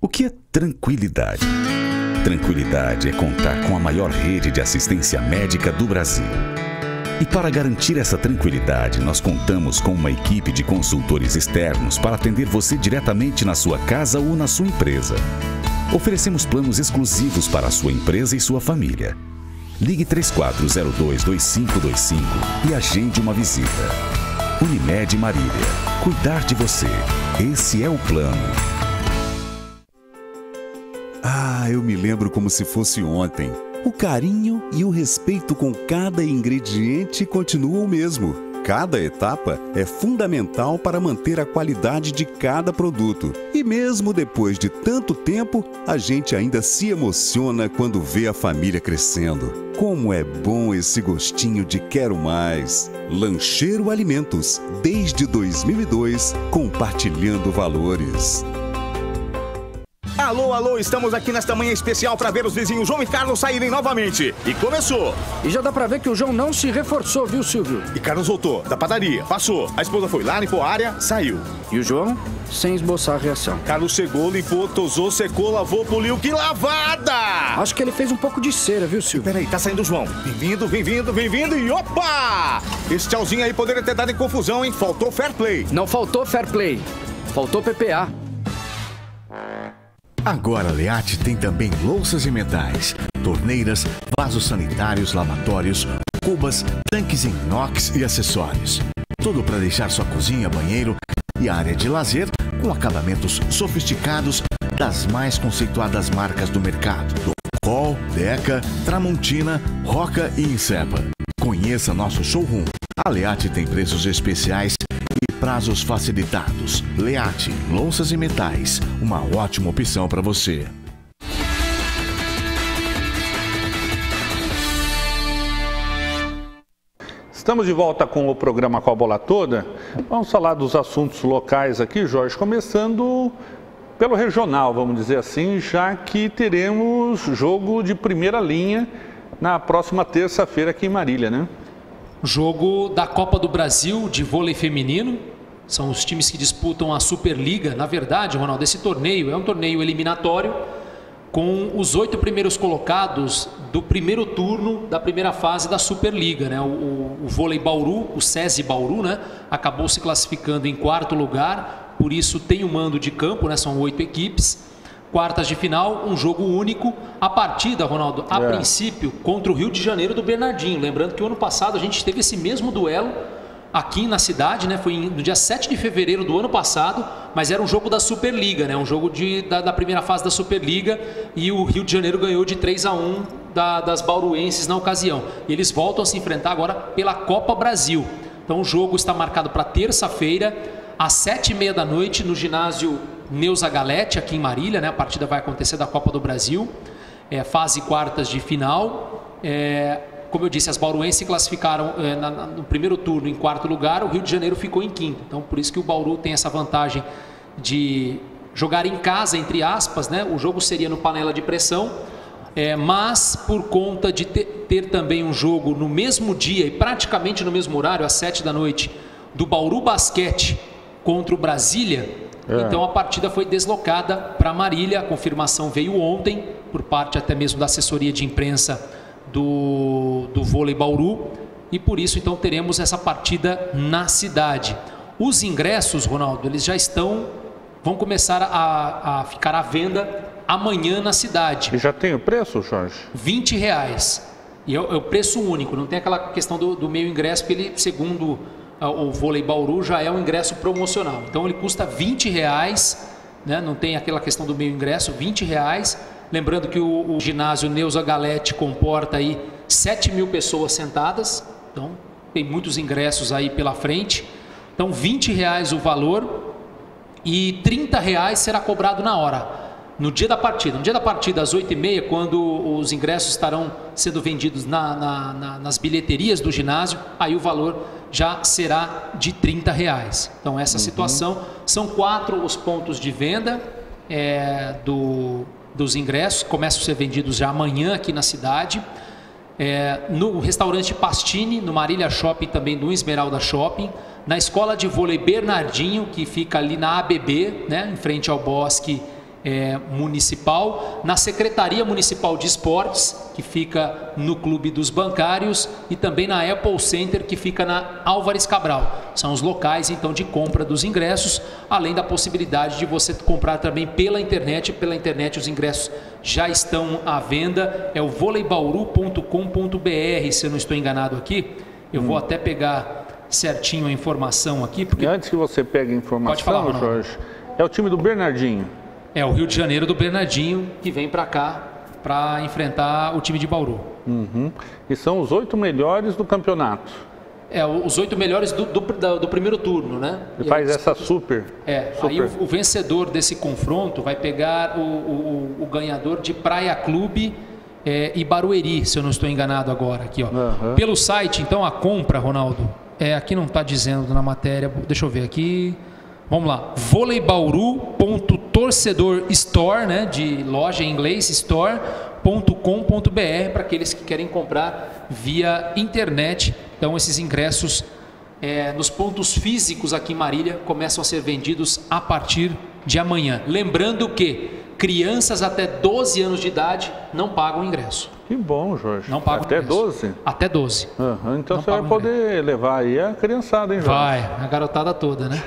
O que é tranquilidade? Tranquilidade é contar com a maior rede de assistência médica do Brasil. E para garantir essa tranquilidade, nós contamos com uma equipe de consultores externos para atender você diretamente na sua casa ou na sua empresa. Oferecemos planos exclusivos para a sua empresa e sua família. Ligue 3402-2525 e agende uma visita. Unimed Marília. Cuidar de você. Esse é o plano. Eu me lembro como se fosse ontem. O carinho e o respeito com cada ingrediente continuam o mesmo. Cada etapa é fundamental para manter a qualidade de cada produto. E mesmo depois de tanto tempo, a gente ainda se emociona quando vê a família crescendo. Como é bom esse gostinho de quero mais. Lancheiro Alimentos, desde 2002, compartilhando valores. A Alô, alô, estamos aqui nesta manhã especial para ver os vizinhos João e Carlos saírem novamente. E começou. E já dá pra ver que o João não se reforçou, viu, Silvio? E Carlos voltou da padaria, passou. A esposa foi lá, limpou a área, saiu. E o João, sem esboçar a reação. Carlos chegou, limpou, tosou, secou, lavou, poliu. Que lavada! Acho que ele fez um pouco de cera, viu, Silvio? Peraí, tá saindo o João. Bem-vindo, bem-vindo, bem-vindo e opa! Esse tchauzinho aí poderia ter dado em confusão, hein? Faltou fair play. Não faltou fair play. Faltou PPA. Agora a Leate tem também louças e metais, torneiras, vasos sanitários, lavatórios, cubas, tanques em inox e acessórios. Tudo para deixar sua cozinha, banheiro e área de lazer com acabamentos sofisticados das mais conceituadas marcas do mercado. Col, Deca, Tramontina, Roca e Insepa. Conheça nosso showroom. A Leate tem preços especiais e prazos facilitados. Leate, louças e metais, uma ótima opção para você. Estamos de volta com o programa Com a Bola Toda. Vamos falar dos assuntos locais aqui, Jorge, começando pelo regional, vamos dizer assim, já que teremos jogo de primeira linha na próxima terça-feira aqui em Marília, né? Jogo da Copa do Brasil de vôlei feminino. São os times que disputam a Superliga. Na verdade, Ronaldo, esse torneio é um torneio eliminatório com os 8 primeiros colocados do primeiro turno da primeira fase da Superliga, né? O vôlei Bauru, o SESI Bauru, né? Acabou se classificando em 4º lugar, por isso tem o mando de campo, né? São 8 equipes. Quartas de final, um jogo único. A partida, Ronaldo, a princípio, contra o Rio de Janeiro do Bernardinho. Lembrando que o ano passado a gente teve esse mesmo duelo aqui na cidade, né? Foi no dia 7 de fevereiro do ano passado, mas era um jogo da Superliga, né? Um jogo da primeira fase da Superliga, e o Rio de Janeiro ganhou de 3-1 das bauruenses na ocasião. E eles voltam a se enfrentar agora pela Copa Brasil. Então o jogo está marcado para terça-feira, às 7h30 da noite, no ginásio Neuza Galete, aqui em Marília, né? A partida vai acontecer da Copa do Brasil, fase quartas de final. Como eu disse, as bauruenses se classificaram no primeiro turno em 4º lugar, o Rio de Janeiro ficou em 5º. Então, por isso que o Bauru tem essa vantagem de jogar em casa, entre aspas, né? O jogo seria no panela de pressão, mas por conta de ter também um jogo no mesmo dia e praticamente no mesmo horário, às 7 da noite, do Bauru Basquete contra o Brasília, então a partida foi deslocada para Marília. A confirmação veio ontem, por parte até mesmo da assessoria de imprensa do vôlei Bauru, e por isso então teremos essa partida na cidade. Os ingressos, Ronaldo, eles já vão começar a ficar à venda amanhã na cidade. E já tem o preço, Jorge? R$20. E é o preço único, não tem aquela questão do meio ingresso, porque ele, segundo o vôlei Bauru, já é um ingresso promocional. Então ele custa R$20, né? Não tem aquela questão do meio ingresso, R$20. Lembrando que o ginásio Neuza Galete comporta aí 7.000 pessoas sentadas, então tem muitos ingressos aí pela frente. Então R$20 o valor e R$30 será cobrado na hora, no dia da partida. No dia da partida, às 8h30, quando os ingressos estarão sendo vendidos nas bilheterias do ginásio, aí o valor já será de R$30. Então essa situação, são 4 os pontos de venda dos ingressos, começam a ser vendidos já amanhã aqui na cidade. No restaurante Pastini, no Marília Shopping, também no Esmeralda Shopping, na escola de vôlei Bernardinho, que fica ali na ABB, né, em frente ao Bosque Municipal, na Secretaria Municipal de Esportes, que fica no Clube dos Bancários, e também na Apple Center, que fica na Álvares Cabral. São os locais então de compra dos ingressos, além da possibilidade de você comprar também pela internet. Pela internet os ingressos já estão à venda, é o voleibauru.com.br, se eu não estou enganado aqui. Eu vou até pegar certinho a informação aqui. Porque... E antes que você pegue a informação, pode falar, Jorge, é o time do Bernardinho. É o Rio de Janeiro do Bernardinho que vem para cá para enfrentar o time de Bauru. E são os 8 melhores do campeonato. Os 8 melhores do primeiro turno, né? E faz essa super. Aí o vencedor desse confronto vai pegar o ganhador de Praia Clube e Barueri, se eu não estou enganado agora. Aqui, ó. Pelo site, então, a compra, Ronaldo, aqui não está dizendo na matéria, deixa eu ver aqui. Vamos lá, voleibauru.torcedorstore, né, de loja em inglês, store.com.br, para aqueles que querem comprar via internet. Então, esses ingressos nos pontos físicos aqui em Marília começam a ser vendidos a partir de amanhã. Lembrando que crianças até 12 anos de idade não pagam ingresso. Que bom, Jorge. Não pagam até ingresso. 12? Até 12. Então não você vai poder levar aí a criançada, hein, Jorge? Vai, a garotada toda, né?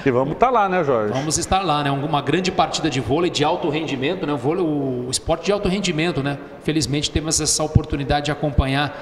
E vamos estar lá, né, Jorge? Vamos estar lá, né? Uma grande partida de vôlei de alto rendimento, né? O esporte de alto rendimento, né? Felizmente temos essa oportunidade de acompanhar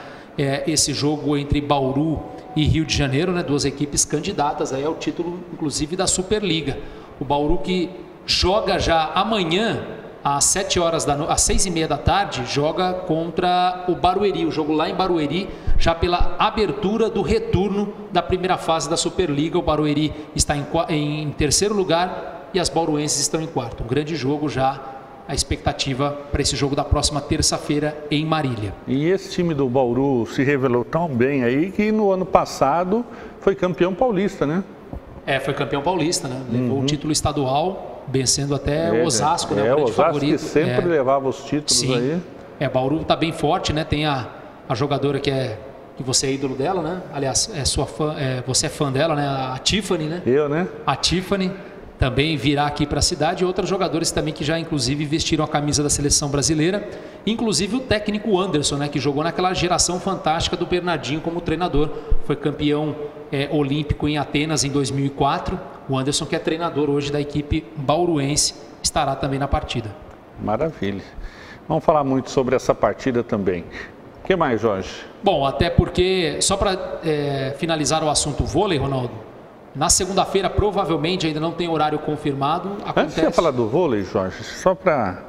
esse jogo entre Bauru e Rio de Janeiro, né? Duas equipes candidatas aí ao título, inclusive, da Superliga. O Bauru que joga já amanhã, às 6h30 da tarde, joga contra o Barueri. O jogo lá em Barueri, já pela abertura do retorno da primeira fase da Superliga. O Barueri está em terceiro lugar e as bauruenses estão em quarto. Um grande jogo já, a expectativa para esse jogo da próxima terça-feira em Marília. E esse time do Bauru se revelou tão bem aí que no ano passado foi campeão paulista, né? Foi campeão paulista, né? Levou o título estadual, vencendo até o Osasco, né? O grande Osasco favorito. Que sempre levava os títulos. Sim. Aí. Bauru está bem forte, né? Tem a jogadora que você é ídolo dela, né? Aliás, você é fã dela, né? A Tiffany, né? Eu, né? A Tiffany também virá aqui para a cidade, e outros jogadores também que já inclusive vestiram a camisa da seleção brasileira, inclusive o técnico Anderson, né, que jogou naquela geração fantástica do Bernardinho como treinador, foi campeão olímpico em Atenas em 2004, o Anderson, que é treinador hoje da equipe bauruense, estará também na partida. Maravilha. Vamos falar muito sobre essa partida também. O que mais, Jorge? Bom, até porque, só para finalizar o assunto vôlei, Ronaldo, na segunda-feira, provavelmente, ainda não tem horário confirmado. Antes de você falar do vôlei, Jorge, só para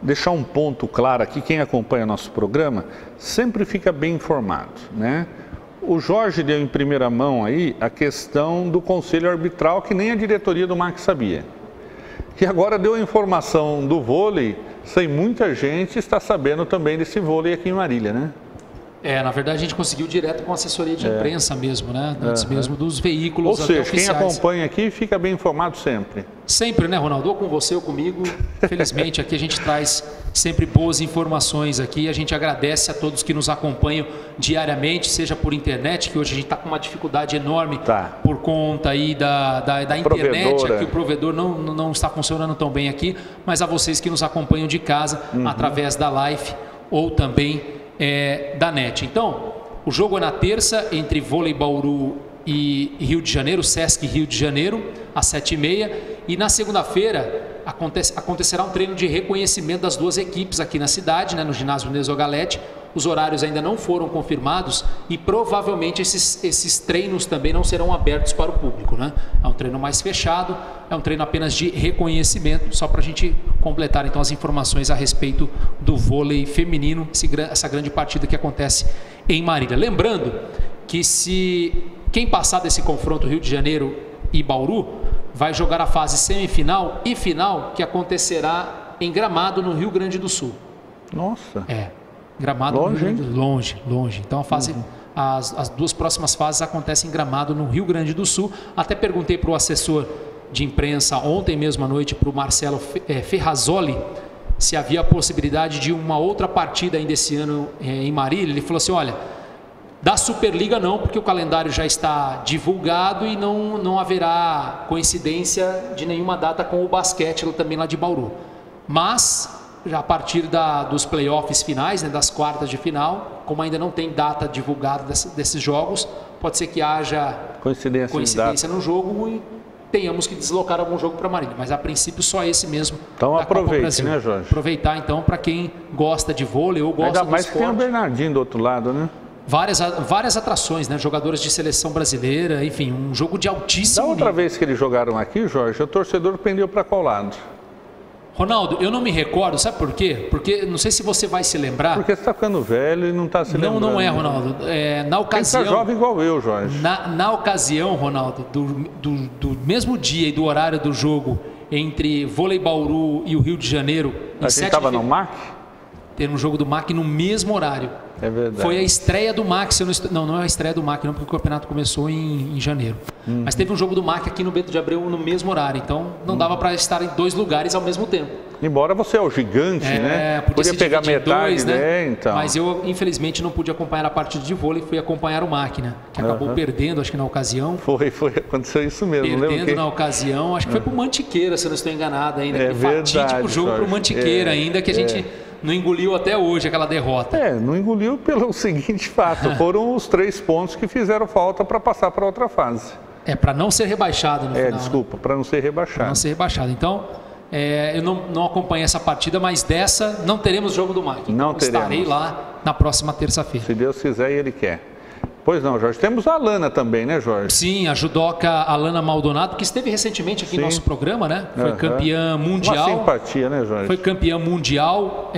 deixar um ponto claro aqui, quem acompanha nosso programa sempre fica bem informado, né? O Jorge deu em primeira mão aí a questão do conselho arbitral, que nem a diretoria do MAC sabia. Que agora deu a informação do vôlei, sem muita gente está sabendo também desse vôlei aqui em Marília, né? Na verdade, a gente conseguiu direto com a assessoria de imprensa mesmo, né? Antes mesmo dos veículos oficiais. Ou seja, quem acompanha aqui fica bem informado sempre. Sempre, né, Ronaldo? Ou com você ou comigo. Felizmente, aqui a gente traz sempre boas informações aqui. A gente agradece a todos que nos acompanham diariamente, seja por internet, que hoje a gente está com uma dificuldade enorme por conta aí da internet. Aqui o provedor não está funcionando tão bem aqui, mas a vocês que nos acompanham de casa, através da live ou também da NET. Então, o jogo é na terça entre Vôlei Bauru e Rio de Janeiro, Sesc Rio de Janeiro, às 7h30. E na segunda-feira acontecerá um treino de reconhecimento das duas equipes aqui na cidade, né, no ginásio Neso Galete. Os horários ainda não foram confirmados e provavelmente esses treinos também não serão abertos para o público, né? É um treino mais fechado, é um treino apenas de reconhecimento, só para a gente completar então as informações a respeito do vôlei feminino, essa grande partida que acontece em Marília. Lembrando que quem passar desse confronto Rio de Janeiro e Bauru vai jogar a fase semifinal e final, que acontecerá em Gramado, no Rio Grande do Sul. Nossa! Gramado longe. Então as duas próximas fases acontecem em Gramado, no Rio Grande do Sul. Até perguntei para o assessor de imprensa ontem mesmo à noite, para o Marcelo Ferrazoli, se havia a possibilidade de uma outra partida ainda esse ano em Marília. Ele falou assim: olha, da Superliga não, porque o calendário já está divulgado e não haverá coincidência de nenhuma data com o basquete também lá de Bauru. Mas já a partir dos playoffs finais, né, das quartas de final, como ainda não tem data divulgada desses jogos, pode ser que haja coincidência no jogo e tenhamos que deslocar algum jogo para Marília. Mas a princípio só esse mesmo. Então aproveite, né, Jorge? Aproveitar então para quem gosta de vôlei ou gosta do esporte. Ainda mais que tem o Bernardinho do outro lado, né? Várias atrações, né? Jogadores de seleção brasileira, enfim, um jogo de altíssimo nível. Da outra vez que eles jogaram aqui, Jorge, o torcedor pendeu para qual lado? Ronaldo, eu não me recordo, sabe por quê? Porque, não sei se você vai se lembrar... Porque você está ficando velho e não está se lembrando. Não é, Ronaldo. Na ocasião... Você é jovem igual eu, Jorge. Na ocasião, Ronaldo, do mesmo dia e do horário do jogo entre Vôlei Bauru e o Rio de Janeiro... A gente estava no MAC? ter um jogo do MAC no mesmo horário. É verdade. Foi a estreia do MAC, não é a estreia do MAC, não, porque o campeonato começou em janeiro. Mas teve um jogo do MAC aqui no Bento de Abreu no mesmo horário, então não dava para estar em 2 lugares ao mesmo tempo. Embora você é o gigante, né? Podia pegar metade, né? Então. Mas eu, infelizmente, não pude acompanhar a partida de vôlei, fui acompanhar o MAC, né? Que acabou perdendo, acho que na ocasião. Aconteceu isso mesmo. Perdendo na ocasião, acho que foi pro Mantiqueira, se eu não estou enganado ainda. É verdade. Fatídico jogo pro Mantiqueira ainda, que a gente não engoliu até hoje aquela derrota. Não engoliu pelo seguinte fato, foram os 3 pontos que fizeram falta para passar para outra fase. Para não ser rebaixado no final. Desculpa, para não ser rebaixado. Para não ser rebaixado. Então, eu não acompanhei essa partida, mas dessa não teremos jogo do MAC. Não teremos. Estarei lá na próxima terça-feira. Se Deus quiser e Ele quer. Pois não, Jorge. Temos a Alana também, né, Jorge? Sim, a judoca Alana Maldonado, que esteve recentemente aqui no nosso programa, né? Foi campeã mundial. Uma simpatia, né, Jorge? Foi campeã mundial,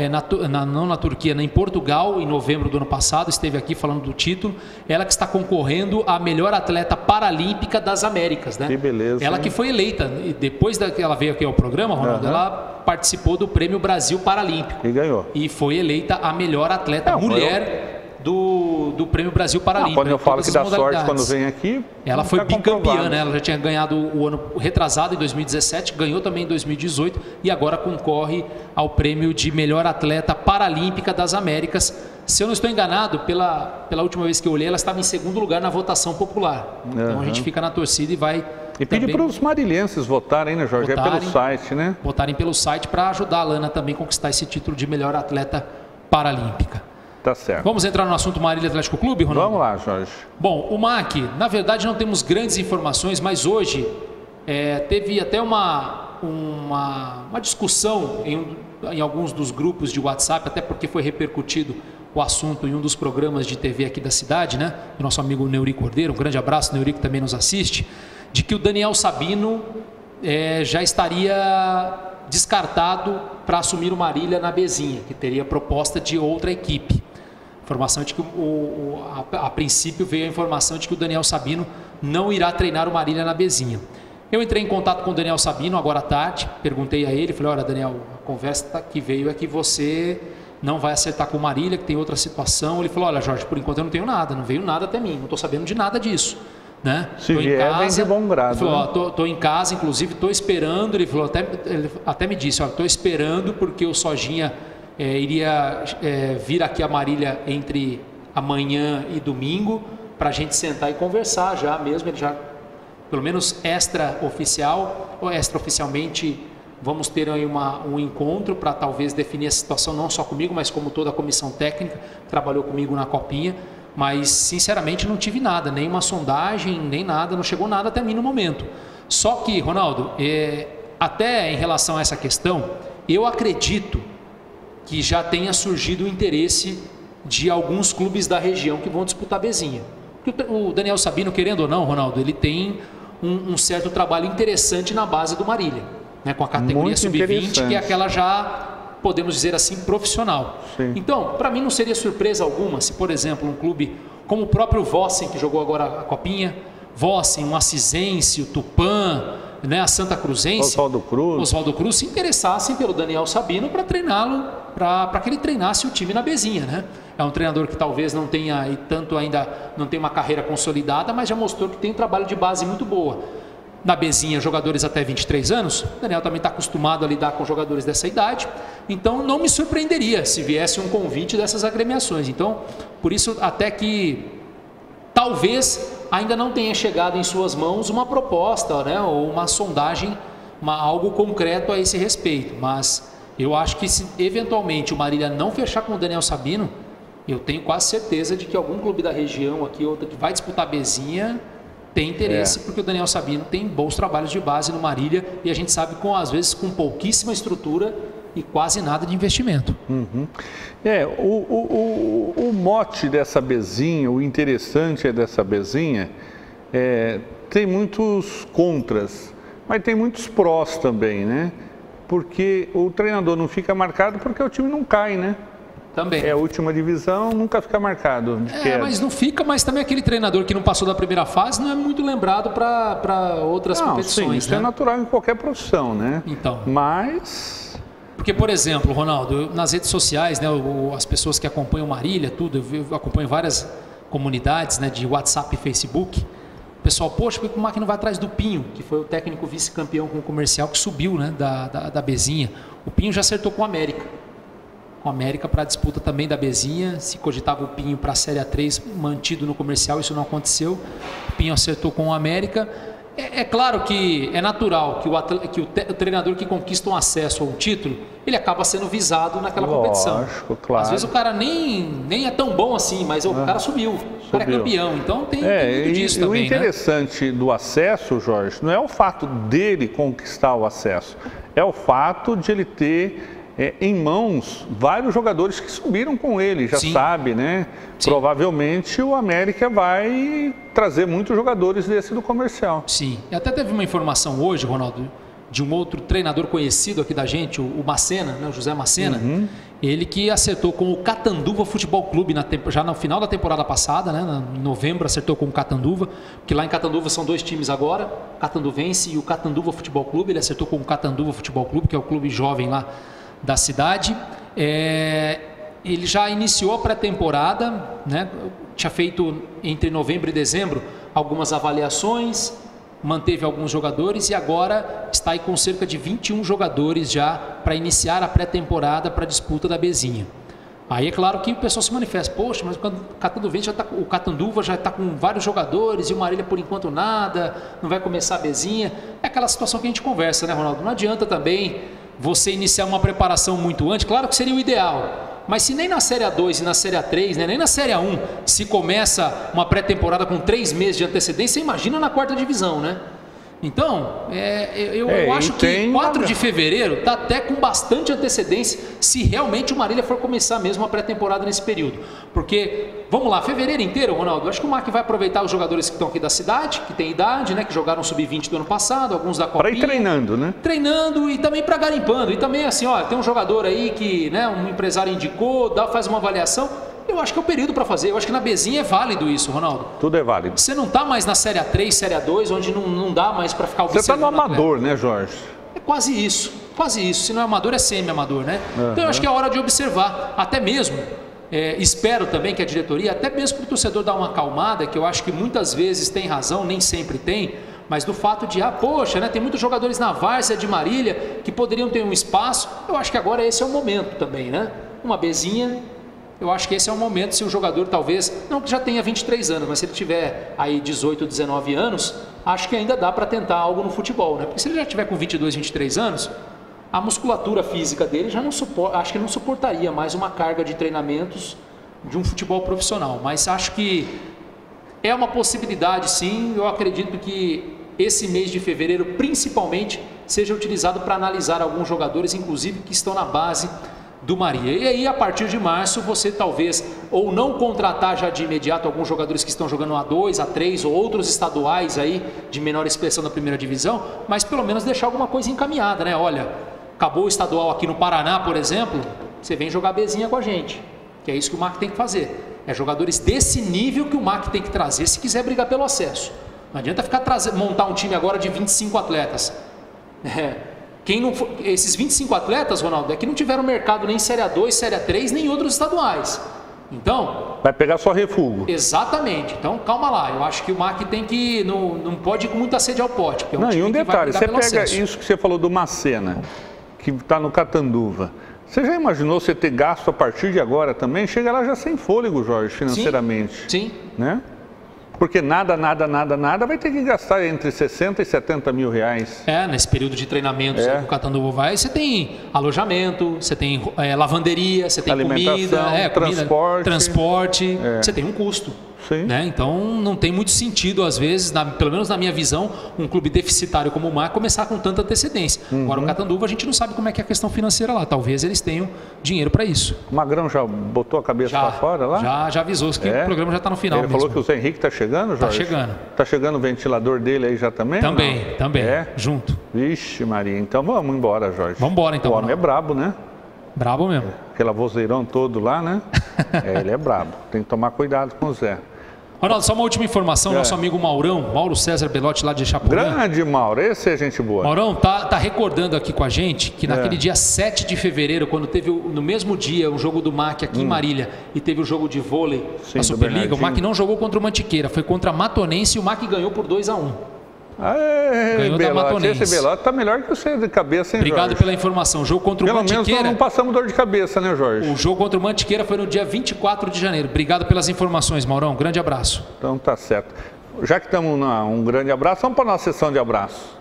não na Turquia, em Portugal, em novembro do ano passado. Esteve aqui falando do título. Ela que está concorrendo a melhor atleta paralímpica das Américas, né? Que beleza. Ela que foi eleita, e depois que ela veio aqui ao programa, Ronaldo, ela participou do Prêmio Brasil Paralímpico. E ganhou. E foi eleita a melhor atleta mulher do Prêmio Brasil Paralímpico. Quando eu falo que dá sorte quando vem aqui, ela foi bicampeã, né? Ela já tinha ganhado o ano retrasado, em 2017, ganhou também em 2018 e agora concorre ao prêmio de melhor atleta paralímpica das Américas. Se eu não estou enganado, pela última vez que eu olhei, ela estava em 2º lugar na votação popular. Então a gente fica na torcida e vai... E pede para os marilhenses votarem, né, Jorge? Pelo site, né? Votarem pelo site para ajudar a Alana também a conquistar esse título de melhor atleta paralímpica. Tá certo. Vamos entrar no assunto Marília Atlético Clube, Ronaldo? Vamos lá, Jorge. Bom, o MAC, na verdade não temos grandes informações, mas hoje teve até uma discussão em alguns dos grupos de WhatsApp, até porque foi repercutido o assunto em um dos programas de TV aqui da cidade, né? O nosso amigo Neuri Cordeiro, um grande abraço, Neuri, que também nos assiste, de que o Daniel Sabino já estaria descartado para assumir o Marília na Bezinha, que teria proposta de outra equipe. Informação de que a princípio veio a informação de que o Daniel Sabino não irá treinar o Marília na Bezinha. Eu entrei em contato com o Daniel Sabino agora à tarde, perguntei a ele, falei, olha Daniel, a conversa que veio é que você não vai acertar com o Marília, que tem outra situação. Ele falou, olha Jorge, por enquanto eu não tenho nada, não veio nada até mim, não estou sabendo de nada disso. Né? Se vier, vem de bom grado. Ele falou, estou em casa, inclusive estou esperando, ele falou, ele até me disse, estou esperando porque o Sojinha iria vir aqui a Marília entre amanhã e domingo para a gente sentar e conversar já mesmo, ele já, pelo menos extraoficialmente, vamos ter aí um encontro para talvez definir a situação, não só comigo, mas como toda a comissão técnica que trabalhou comigo na Copinha, mas sinceramente não tive nada, nem uma sondagem, nem nada, não chegou nada até mim no momento. Só que, Ronaldo, até em relação a essa questão, eu acredito que já tenha surgido o interesse de alguns clubes da região que vão disputar a Bezinha. O Daniel Sabino, querendo ou não, Ronaldo, ele tem um certo trabalho interessante na base do Marília, né, com a categoria sub-20, que é aquela já, podemos dizer assim, profissional. Sim. Então, para mim não seria surpresa alguma se, por exemplo, um clube como o próprio Vossen, que jogou agora a Copinha, Vossen, um Assisense, o Tupã, né, a Santa Cruzense, Oswaldo Cruz, se interessassem pelo Daniel Sabino para treiná-lo, para que ele treinasse o time na Bezinha, né? É um treinador que talvez não tenha, e tanto ainda não tem uma carreira consolidada, mas já mostrou que tem um trabalho de base muito boa. Na Bezinha, jogadores até 23 anos, o Daniel também está acostumado a lidar com jogadores dessa idade, então não me surpreenderia se viesse um convite dessas agremiações. Então, por isso até que talvez ainda não tenha chegado em suas mãos uma proposta, né, ou uma sondagem, algo concreto a esse respeito, mas eu acho que se eventualmente o Marília não fechar com o Daniel Sabino, eu tenho quase certeza de que algum clube da região aqui, outro que vai disputar a Bezinha, tem interesse, porque o Daniel Sabino tem bons trabalhos de base no Marília e a gente sabe, às vezes, com pouquíssima estrutura e quase nada de investimento. Uhum. O mote dessa Bezinha, o interessante dessa Bezinha, tem muitos contras, mas tem muitos prós também, né? Porque o treinador não fica marcado porque o time não cai, né? Também. É a última divisão, nunca fica marcado de queda. Mas não fica, mas também aquele treinador que não passou da primeira fase não é muito lembrado para outras competições. Sim, isso é natural em qualquer profissão, né? Então. Mas Porque, por exemplo, Ronaldo, nas redes sociais, né, as pessoas que acompanham Marília, tudo, eu acompanho várias comunidades, né, de WhatsApp e Facebook. O pessoal, poxa, por que o Mac não vai atrás do Pinho, que foi o técnico vice-campeão com o Comercial, que subiu, né, da Bezinha. O Pinho já acertou com o América. Com o América para a disputa também da Bezinha. Se cogitava o Pinho para a Série A3, mantido no Comercial, isso não aconteceu. O Pinho acertou com o América. É claro que é natural que o treinador que conquista um acesso ao título, ele acaba sendo visado naquela competição. Claro. Às vezes o cara nem é tão bom assim, mas o cara subiu. O cara é campeão, então tem muito disso também. O interessante do acesso, Jorge, não é o fato dele conquistar o acesso, é o fato de ele ter em mãos vários jogadores que subiram com ele, já sabe, né? Sim. Provavelmente o América vai trazer muitos jogadores desse do Comercial. Sim, e até teve uma informação hoje, Ronaldo, de um outro treinador conhecido aqui da gente, o Macena, né? O José Macena, ele que acertou com o Catanduva Futebol Clube já no final da temporada passada, né? Em novembro acertou com o Catanduva, porque lá em Catanduva são 2 times agora, o Catanduvense e o Catanduva Futebol Clube. Ele acertou com o Catanduva Futebol Clube, que é o clube jovem lá da cidade. Ele já iniciou a pré-temporada, né? Tinha feito entre novembro e dezembro algumas avaliações, manteve alguns jogadores e agora está aí com cerca de 21 jogadores já para iniciar a pré-temporada para a disputa da Bezinha. Aí é claro que o pessoal se manifesta, poxa, mas o Catanduva já está com vários jogadores e o Marília por enquanto nada, não vai começar a Bezinha. É aquela situação que a gente conversa, né, Ronaldo? Não adianta também você iniciar uma preparação muito antes, claro que seria o ideal, mas se nem na Série A2 e na Série A3, né, nem na Série A1 se começa uma pré-temporada com 3 meses de antecedência, você imagina na 4ª divisão, né? Então, eu acho que 4 de fevereiro está até com bastante antecedência se realmente o Marília for começar mesmo a pré-temporada nesse período. Porque, vamos lá, fevereiro inteiro, Ronaldo, acho que o MAC vai aproveitar os jogadores que estão aqui da cidade, que têm idade, né, que jogaram sub-20 do ano passado, alguns da Copinha. Para ir treinando, né? Treinando e também para garimpando. E também assim, ó, tem um jogador aí que, né, um empresário indicou, faz uma avaliação. Eu acho que é o período para fazer. Eu acho que na Bezinha é válido isso, Ronaldo. Tudo é válido. Você não está mais na Série A3, Série A2, onde não dá mais para ficar observando. Você está no amador, né, Jorge? É quase isso. Quase isso. Se não é amador, é semi-amador, né? Então eu acho que é hora de observar. Até mesmo, espero também que a diretoria, até mesmo para o torcedor dar uma acalmada, que eu acho que muitas vezes tem razão, nem sempre tem, mas do fato de, poxa, né, tem muitos jogadores na várzea de Marília que poderiam ter um espaço. Eu acho que agora esse é o momento também, né? Uma Bezinha. Eu acho que esse é o momento, se o jogador talvez, não que já tenha 23 anos, mas se ele tiver aí 18, 19 anos, acho que ainda dá para tentar algo no futebol, né? Porque se ele já tiver com 22, 23 anos, a musculatura física dele já não suporta, acho que não suportaria mais uma carga de treinamentos de um futebol profissional. Mas acho que é uma possibilidade, sim. Eu acredito que esse mês de fevereiro, principalmente, seja utilizado para analisar alguns jogadores, inclusive que estão na base do Marília. E aí, a partir de março, você talvez ou não contratar já de imediato alguns jogadores que estão jogando A2, A3 ou outros estaduais aí de menor expressão da 1ª divisão, mas pelo menos deixar alguma coisa encaminhada, né? Olha, acabou o estadual aqui no Paraná, por exemplo, você vem jogar Bezinha com a gente, que é isso que o MAC tem que fazer. É jogadores desse nível que o MAC tem que trazer se quiser brigar pelo acesso. Não adianta ficar montar um time agora de 25 atletas. Quem não for, esses 25 atletas, Ronaldo, é que não tiveram mercado nem em Série A2, Série A3, nem em outros estaduais. Então... vai pegar só refúgio. Exatamente. Então, calma lá. Eu acho que o MAC tem que... Não pode ir com muita sede ao pote. É um detalhe. Você pega acesso. Isso que você falou do Macena, que está no Catanduva. Você já imaginou você ter gasto a partir de agora também? Chega lá já sem fôlego, Jorge, financeiramente. Sim. Né? Porque nada vai ter que gastar entre 60 e 70 mil reais. Nesse período de treinamento que o Catanduva vai, você tem alojamento, você tem lavanderia, você tem comida, transporte, você tem um custo. Sim. Né? Então não tem muito sentido, às vezes, pelo menos na minha visão, um clube deficitário como o MAC começar com tanta antecedência. Agora o Catanduva a gente não sabe como é que é a questão financeira lá. Talvez eles tenham dinheiro para isso. O Magrão já botou a cabeça para fora lá? Já avisou que o programa já está no final. Ele falou que o Zé Henrique está chegando, Jorge? Está chegando. Está chegando o ventilador dele aí já também? Também, junto. Vixe Maria, então vamos embora, Jorge. Vamos embora então. O homem é brabo, né? Brabo mesmo. Aquele vozeirão todo lá, né? Ele é brabo. Tem que tomar cuidado com o Zé. Ronaldo, só uma última informação, nosso amigo Mauro César Belotti lá de Chaporã. Grande Mauro, esse é gente boa. Maurão, tá recordando aqui com a gente que naquele dia 7 de fevereiro, quando teve no mesmo dia o jogo do MAC aqui em Marília e teve o jogo de vôlei na Superliga, o MAC não jogou contra o Mantiqueira, foi contra a Matonense e o MAC ganhou por 2-1. Ganhou Belotti, da Matonense. esse Belotti tá melhor que você de cabeça, hein, Obrigado Jorge? pela informação. O jogo contra o Mantiqueira... Pelo menos não passamos dor de cabeça, né, Jorge? O jogo contra o Mantiqueira foi no dia 24 de janeiro. Obrigado pelas informações, Maurão. Grande abraço. Então tá certo. Já que estamos um grande abraço, vamos para a nossa sessão de abraço.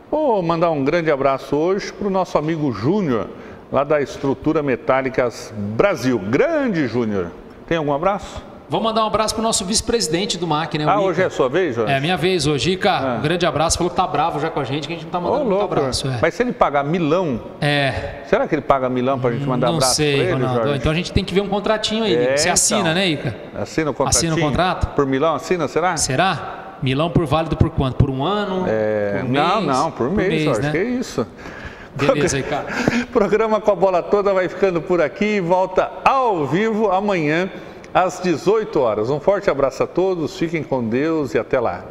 Vou mandar um grande abraço hoje para o nosso amigo Júnior, lá da Estrutura Metálicas Brasil. Grande Júnior. Tem algum abraço? Vou mandar um abraço para o nosso vice-presidente do MAC, né? Hoje é a sua vez, Jorge? É minha vez hoje. Ica, um grande abraço. Falou que tá bravo já com a gente não tá mandando muito abraço. Mas se ele pagar milão... Será que ele paga milão para a gente mandar abraço para ele, Ronaldo. Jorge? Então a gente tem que ver um contratinho aí. Você assina, né, Ica? Assina o contratinho? Assina o contrato? Por milão assina, será? Será? Milão por válido por quanto? Por um ano? Por mês? Por mês, Jorge. Né? Que isso? Beleza, Ricardo. Programa Com a Bola Toda vai ficando por aqui e volta ao vivo amanhã às 18 horas. Um forte abraço a todos, fiquem com Deus e até lá.